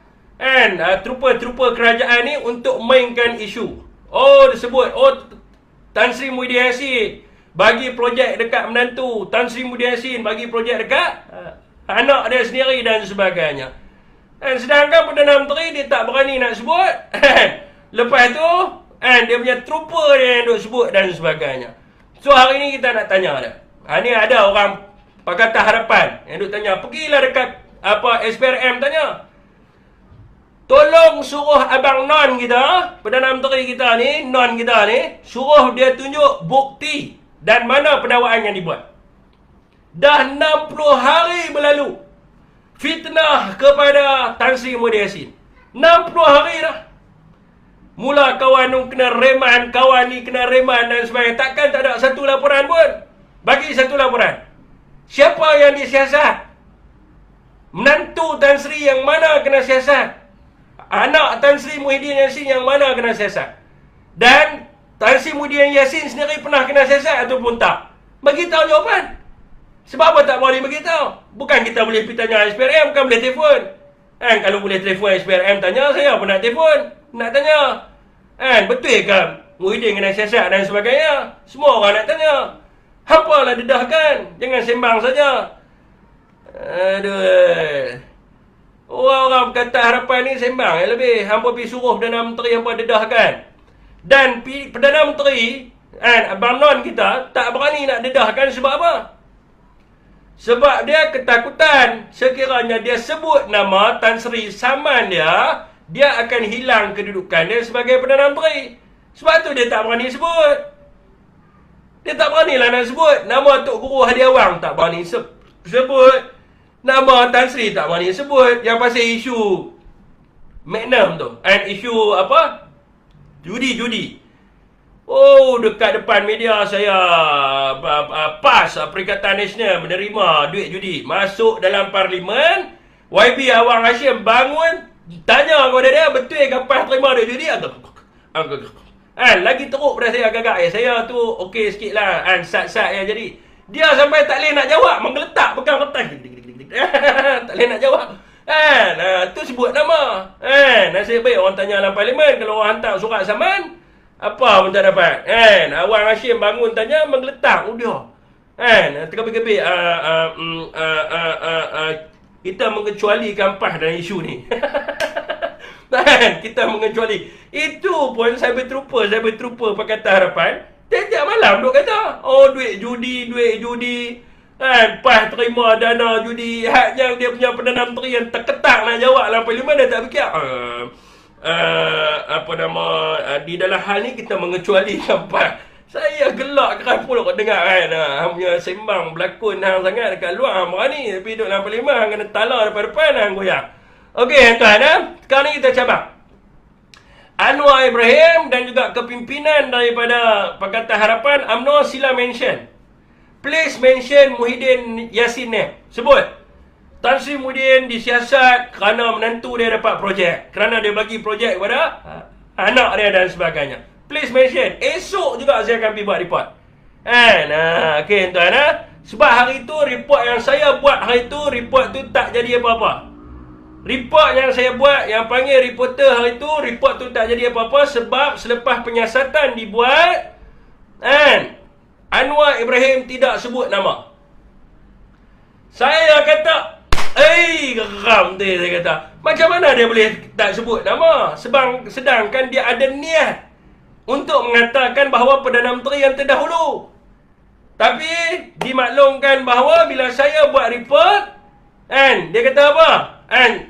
trooper-trooper kerajaan ni untuk mainkan isu. Dia sebut, Tan Sri Muhyiddin Yassin bagi projek dekat menantu, Tan Sri Muhyiddin Yassin bagi projek dekat anak dia sendiri dan sebagainya. Sedangkan Perdana Menteri dia tak berani nak sebut. Lepas tu dia punya trooper dia yang duk sebut dan sebagainya. So hari ni kita nak tanya dia. Ni ada orang Pakatan Harapan yang duk tanya, pergilah dekat SPRM tanya. Tolong suruh Abang Non kita, Perdana Menteri kita ni, Non kita ni, suruh dia tunjuk bukti dan mana pendakwaan yang dibuat. Dah 60 hari berlalu fitnah kepada Tan Sri Muhyiddin Yassin. 60 hari dah. Mula kawan tu kena reman, kawan ni kena reman dan sebagainya. Takkan tak ada satu laporan pun. Bagi satu laporan. Siapa yang disiasat? Menantu Tan Sri yang mana kena siasat? Anak Tan Sri Muhyiddin Yassin yang mana kena siasat? Dan Tan Sri Muhyiddin Yassin sendiri pernah kena siasat ataupun tak? Beritahu jawapan. Sebab apa tak boleh beritahu? Bukan kita boleh pergi tanya SPRM, bukan boleh telefon. Kalau boleh telefon SPRM tanya, saya pun nak telefon. Nak tanya. Betul ke Muhyiddin kena siasat dan sebagainya? Semua orang nak tanya. Hampalah dedahkan. Jangan sembang saja. Aduh. Orang-orang Pakatan Harapan ni sembang yang lebih. Hampa pergi suruh Perdana Menteri hampa dedahkan. Dan Perdana Menteri Abang Non kita tak berani nak dedahkan sebab apa? Sebab dia ketakutan. Sekiranya dia sebut nama Tan Sri saman dia akan hilang kedudukan dia sebagai Perdana Menteri. Sebab tu dia tak berani sebut. Dia tak beranilah nak sebut. Nama Tok Guru Hadi Awang tak berani sebut. Nama Tan Sri tak berani sebut. Yang pasal isu Magnum tu. Isu apa? Judi. Dekat depan media saya PAS, Perikatan Nasional menerima duit judi. Masuk dalam Parlimen. YB Awang Hashim bangun. Tanya kepada dia, betul ke PAS terima duit judi? Lagi teruk pada saya agak-agak. Saya tu okey sikit lah. Sat-sat yang jadi. Dia sampai tak boleh nak jawab. Menggeletak pegang kertas. Tak boleh nak jawab. Tu sebut nama. Nasib baik orang tanya dalam Parlimen. Kalau orang hantar surat saman, apa pun tak dapat. Awang Hashim bangun tanya, menggeletak. Dia. Terkebik-kebik. Kita mengecualikan PAS dalam isu ni. Kita mengecuali. Itu pun cyber trooper Pakatan Harapan tiap-tiap malam duk kata, duit judi, PAS terima dana judi. Haknya dia punya Perdana Menteri yang terketak nak jawab dalam Parlimen, dia tak fikir di dalam hal ni kita mengecualikan PAS. Saya gelak keras pula dengar punya sembang berlakon sangat dekat luar berani, tapi duduk dalam Parlimen kena tala depan-depan goyang. Okey tuan, sekarang ni kita cabar. Anwar Ibrahim dan juga kepimpinan daripada Pakatan Harapan UMNO sila mention. Please mention Muhyiddin Yassin ni. Sebut. Tan Sri Muhyiddin disiasat kerana menantu dia dapat projek. Kerana dia bagi projek kepada anak dia dan sebagainya. Please mention. Esok juga saya akan pergi buat report. Okay tuan. Sebab hari tu report yang saya buat hari tu, report tu tak jadi apa-apa. Report yang saya buat, yang panggil reporter hari tu, report tu tak jadi apa-apa sebab selepas penyiasatan dibuat, Anwar Ibrahim tidak sebut nama. Saya kata, geram tu saya kata. Macam mana dia boleh tak sebut nama? Sedangkan dia ada niat untuk mengatakan bahawa Perdana Menteri yang terdahulu. Tapi dimaklumkan bahawa bila saya buat report, dia kata apa?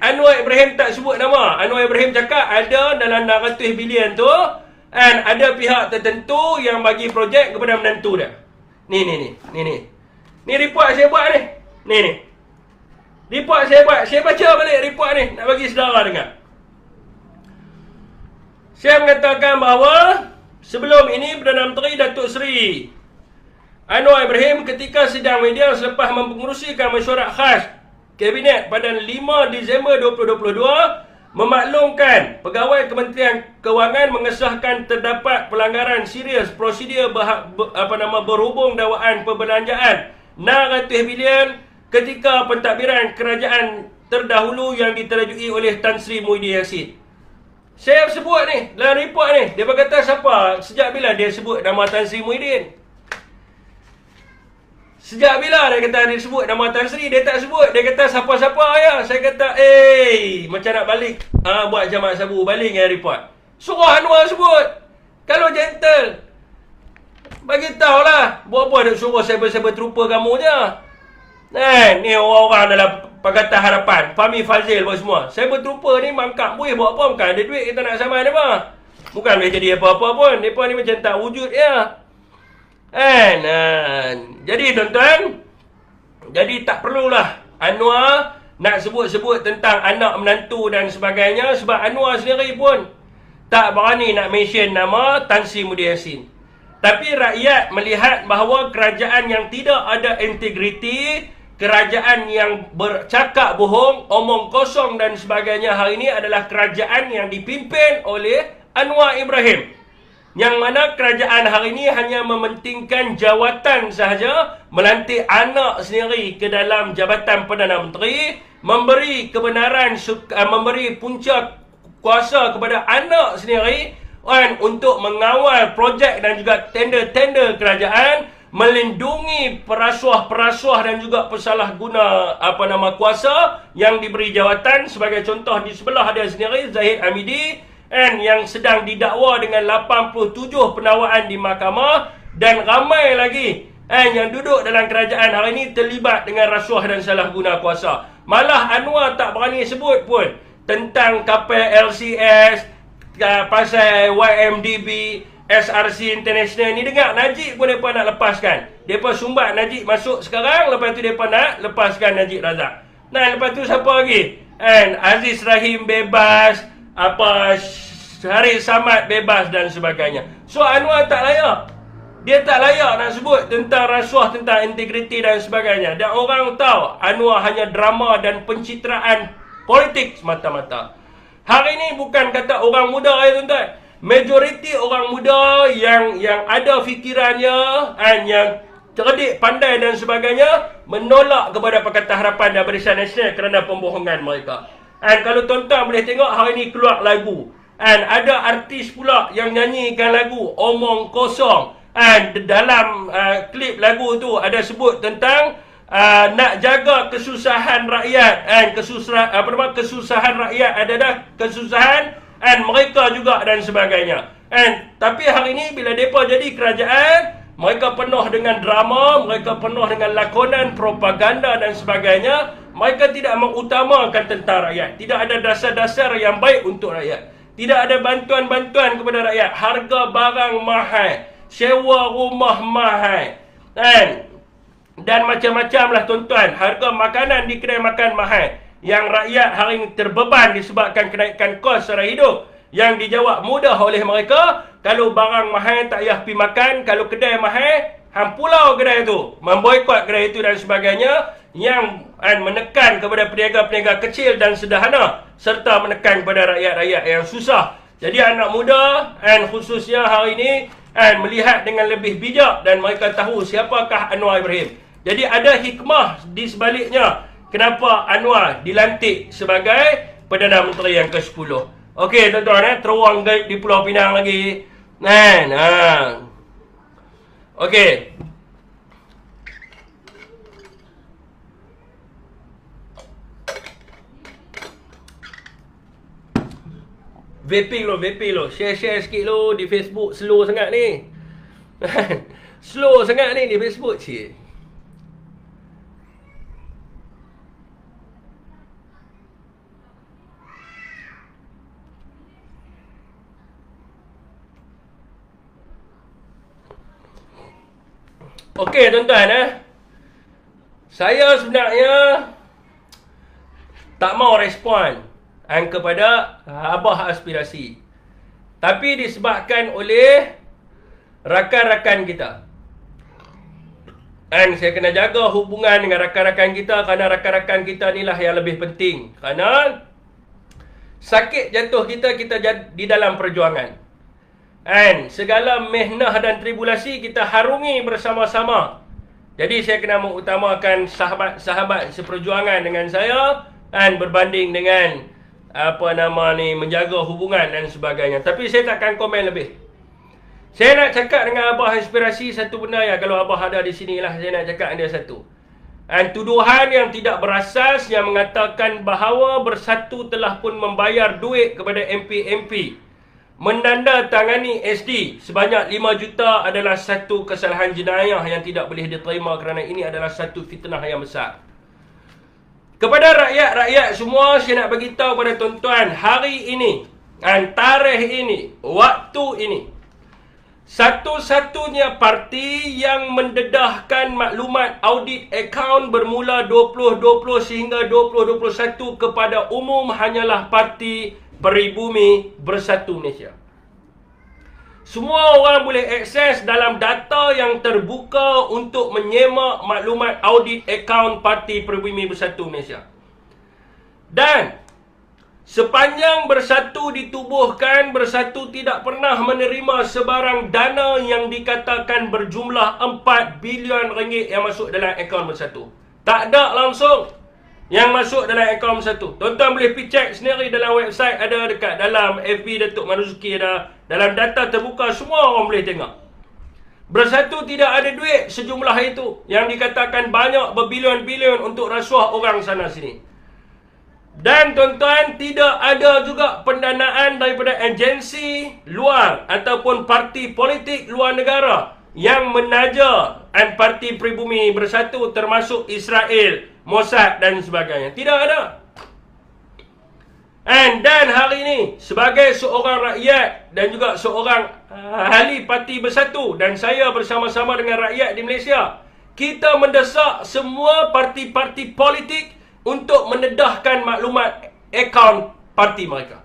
Anwar Ibrahim tak sebut nama. Anwar Ibrahim cakap ada dalam 600 bilion tu, ada pihak tertentu yang bagi projek kepada menantu dia. Ni report saya buat ni. Ni. Report saya buat. Saya baca balik report ni nak bagi saudara dengar. Saya mengatakan bahawa sebelum ini Perdana Menteri Datuk Seri Anwar Ibrahim ketika sidang media selepas mengerusikan mesyuarat khas Kabinet pada 5 Disember 2022 memaklumkan pegawai Kementerian Kewangan mengesahkan terdapat pelanggaran serius prosedur berhubung dakwaan perbelanjaan 600 bilion ketika pentadbiran kerajaan terdahulu yang diterajui oleh Tan Sri Muhyiddin Yassin. Saya sebut ni dalam report ni. Dia berkata siapa? Sejak bila dia sebut nama Tan Sri Muhyiddin? Sejak bila dia kata dia sebut nama Tan Sri? Dia tak sebut. Dia kata siapa-siapa ya. Saya kata, macam nak balik buat jamak sabu. Balik dengan report. Suruh Anwar sebut. Kalau gentle, bagi tahulah. Buat-buat dia suruh cyber trooper kamu je. Ni orang-orang dalam Pakatan Harapan. Fahmi Fazil pun semua. Cyber trooper ni mangkap boleh buat apa. Bukan ada duit kita nak saman apa. Bukan boleh jadi apa-apa pun. Mereka ni macam tak wujud ya. Jadi tuan-tuan, jadi tak perlulah Anwar nak sebut-sebut tentang anak menantu dan sebagainya sebab Anwar sendiri pun tak berani nak mention nama Tan Sri Muhyiddin Yassin. Tapi rakyat melihat bahawa kerajaan yang tidak ada integriti, kerajaan yang bercakap bohong, omong kosong dan sebagainya hari ini adalah kerajaan yang dipimpin oleh Anwar Ibrahim. Yang mana kerajaan hari ini hanya mementingkan jawatan sahaja, melantik anak sendiri ke dalam jabatan Perdana Menteri, memberi kebenaran, memberi punca kuasa kepada anak sendiri untuk mengawal projek dan juga tender-tender kerajaan, melindungi perasuah-perasuah dan juga pesalahguna kuasa yang diberi jawatan. Sebagai contoh di sebelah dia sendiri Zahid Hamidi yang sedang didakwa dengan 87 penakwaan di mahkamah dan ramai lagi yang duduk dalam kerajaan hari ini terlibat dengan rasuah dan salah guna kuasa. Malah Anwar tak berani sebut pun tentang kapal LCS, pasal YMDB, SRC International ni. Dengar Najib pun mereka nak lepaskan. Mereka sumbat Najib masuk sekarang, lepas tu mereka nak lepaskan Najib Razak. Lepas tu siapa lagi? Aziz Rahim bebas, Haris Samad bebas dan sebagainya. So Anwar tak layak. Dia tak layak nak sebut tentang rasuah, tentang integriti dan sebagainya. Dan orang tahu Anwar hanya drama dan pencitraan politik semata-mata. Hari ini bukan kata orang muda ya tuan-tuan. Majoriti orang muda yang ada fikirannya yang cerdik, pandai dan sebagainya menolak kepada Pakatan Harapan dan Barisan Nasional kerana pembohongan mereka. Kalau tuan-tuan boleh tengok hari ini keluar lagu. Ada artis pula yang nyanyikan lagu omong kosong. Dalam klip lagu tu ada sebut tentang nak jaga kesusahan rakyat. Kesusahan rakyat adalah kesusahan mereka juga dan sebagainya. Tapi hari ini bila mereka jadi kerajaan, mereka penuh dengan drama, mereka penuh dengan lakonan, propaganda dan sebagainya. Mereka tidak mengutamakan tentang rakyat. Tidak ada dasar-dasar yang baik untuk rakyat. Tidak ada bantuan-bantuan kepada rakyat. Harga barang mahal, sewa rumah mahal, dan macam-macam lah tuan-tuan. Harga makanan di kedai makan mahal. Yang rakyat hari ini terbeban disebabkan kenaikan kos sara hidup. yang dijawab mudah oleh mereka. Kalau barang mahal tak payah pergi makan, kalau kedai mahal, hang pulau kedai tu, memboikot kedai itu dan sebagainya, yang menekan kepada peniaga-peniaga kecil dan sederhana serta menekan kepada rakyat-rakyat yang susah. Jadi anak muda khususnya hari ini melihat dengan lebih bijak dan mereka tahu siapakah Anwar Ibrahim. Jadi ada hikmah di sebaliknya kenapa Anwar dilantik sebagai Perdana Menteri yang ke-10. Okey tuan-tuan, teruang di Pulau Pinang lagi. Okey. Vaping lo. Share sikit lo di Facebook. Slow sangat ni. Slow sangat ni di Facebook cik. Okey tuan-tuan saya sebenarnya tak mau respon kepada Abah Aspirasi. Tapi disebabkan oleh rakan-rakan kita. Saya kena jaga hubungan dengan rakan-rakan kita kerana rakan-rakan kita inilah yang lebih penting. Kerana sakit jatuh kita di dalam perjuangan. Segala mehnah dan tribulasi kita harungi bersama-sama. Jadi saya kena mengutamakan sahabat-sahabat seperjuangan dengan saya berbanding dengan menjaga hubungan dan sebagainya. Tapi saya takkan komen lebih. Saya nak cakap dengan Abah Aspirasi satu benda ya. Kalau Abah ada di sini lah, saya nak cakap dengan dia satu. Tuduhan yang tidak berasas yang mengatakan bahawa Bersatu telah pun membayar duit kepada MP-MP menandatangani SD sebanyak 5 juta adalah satu kesalahan jenayah yang tidak boleh diterima kerana ini adalah satu fitnah yang besar. Kepada rakyat-rakyat semua, saya nak beritahu kepada tuan-tuan, hari ini, tarikh ini, waktu ini, satu-satunya parti yang mendedahkan maklumat audit akaun bermula 2020 sehingga 2021 kepada umum hanyalah Parti Peribumi Bersatu Malaysia. Semua orang boleh akses dalam data yang terbuka untuk menyemak maklumat audit akaun Parti Peribumi Bersatu Malaysia. Dan sepanjang Bersatu ditubuhkan, Bersatu tidak pernah menerima sebarang dana yang dikatakan berjumlah 4 bilion ringgit yang masuk dalam akaun Bersatu. Tak ada langsung yang masuk dalam akaun Bersatu. Tuan-tuan boleh pergi cek sendiri dalam website, ada dekat dalam FB Datuk Marzuki, ada dalam data terbuka, semua orang boleh tengok. Bersatu tidak ada duit sejumlah itu yang dikatakan banyak berbilion-bilion untuk rasuah orang sana sini. Dan tuan-tuan, tidak ada juga pendanaan daripada agensi luar ataupun parti politik luar negara yang menaja Parti Peribumi Bersatu termasuk Israel, Mossad dan sebagainya. Tidak ada. Dan hari ini sebagai seorang rakyat dan juga seorang ahli Parti Bersatu dan saya bersama-sama dengan rakyat di Malaysia, kita mendesak semua parti-parti politik untuk mendedahkan maklumat akaun parti mereka.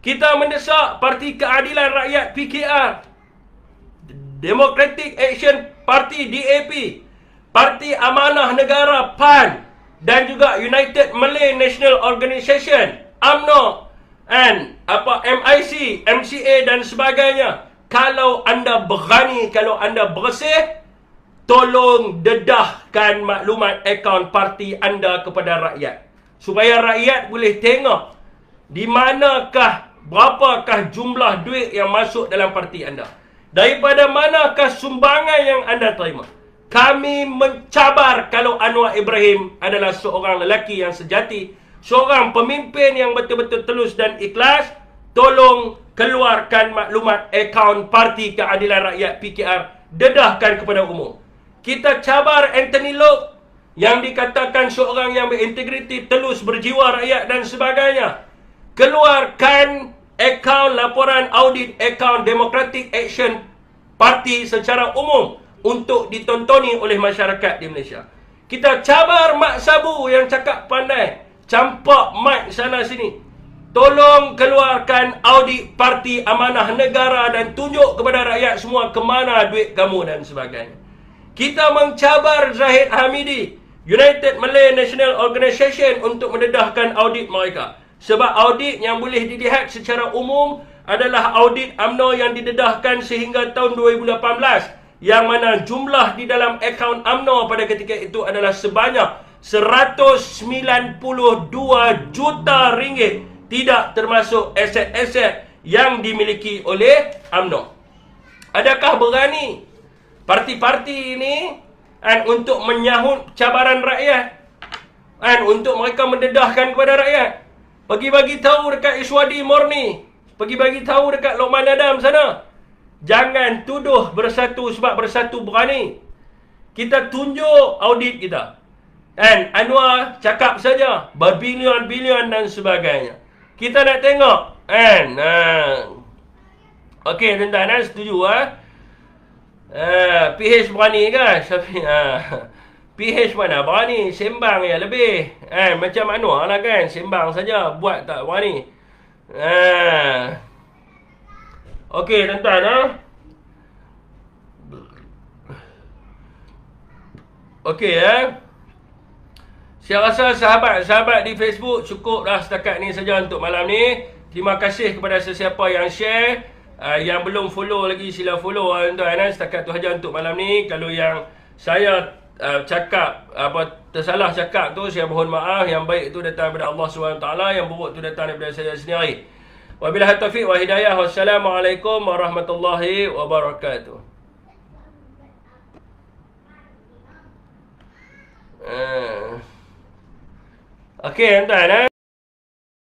Kita mendesak Parti Keadilan Rakyat PKR, Democratic Action Party DAP, Parti Amanah Negara PAN dan juga United Malay National Organisation UMNO MIC, MCA dan sebagainya. Kalau anda berani, kalau anda bersih, tolong dedahkan maklumat akaun parti anda kepada rakyat, supaya rakyat boleh tengok di manakah, berapakah jumlah duit yang masuk dalam parti anda, daripada manakah sumbangan yang anda terima. Kami mencabar kalau Anwar Ibrahim adalah seorang lelaki yang sejati, seorang pemimpin yang betul-betul tulus dan ikhlas. Tolong keluarkan maklumat akaun Parti Keadilan Rakyat PKR, dedahkan kepada umum. Kita cabar Anthony Loke yang dikatakan seorang yang berintegriti, tulus, berjiwa rakyat dan sebagainya. Keluarkan akaun laporan audit akaun Democratic Action Party secara umum untuk ditontoni oleh masyarakat di Malaysia. Kita cabar Mak Sabu yang cakap pandai, campak mic sana sini. tolong keluarkan audit parti amanah negara dan tunjuk kepada rakyat semua ke mana duit kamu dan sebagainya. Kita mencabar Zahid Hamidi, United Malay National Organisation, untuk mendedahkan audit mereka. Sebab audit yang boleh dilihat secara umum adalah audit UMNO yang didedahkan sehingga tahun 2018, yang mana jumlah di dalam akaun UMNO pada ketika itu adalah sebanyak 192 juta ringgit, tidak termasuk aset-aset yang dimiliki oleh UMNO. Adakah berani parti-parti ini untuk menyahut cabaran rakyat, untuk mereka mendedahkan kepada rakyat? Bagi-bagi tahu dekat Iswadi Morni, bagi-bagi tahu dekat Lokman Adam sana. Jangan tuduh bersatu sebab bersatu berani. Kita tunjuk audit kita. Anwar cakap saja berbilion-bilion dan sebagainya. Kita nak tengok. Okey tuan-tuan, setuju PH berani kan? PH mana berani, sembang yang lebih. Macam Anwar lah kan, sembang saja, buat tak berani. Okey tuan-tuan, okey saya rasa sahabat-sahabat di Facebook cukup dah setakat ni saja untuk malam ni. Terima kasih kepada sesiapa yang share. Yang belum follow lagi sila follow tuan-tuan. Setakat tu saja untuk malam ni. Kalau yang saya cakap tersalah cakap tu, saya mohon maaf. Yang baik tu datang daripada Allah SWT, yang buruk tu datang daripada saya sendiri. Wabillahi taufiq wa hidayah. Wassalamualaikum warahmatullahi wabarakatuh. Okey tuan-tuan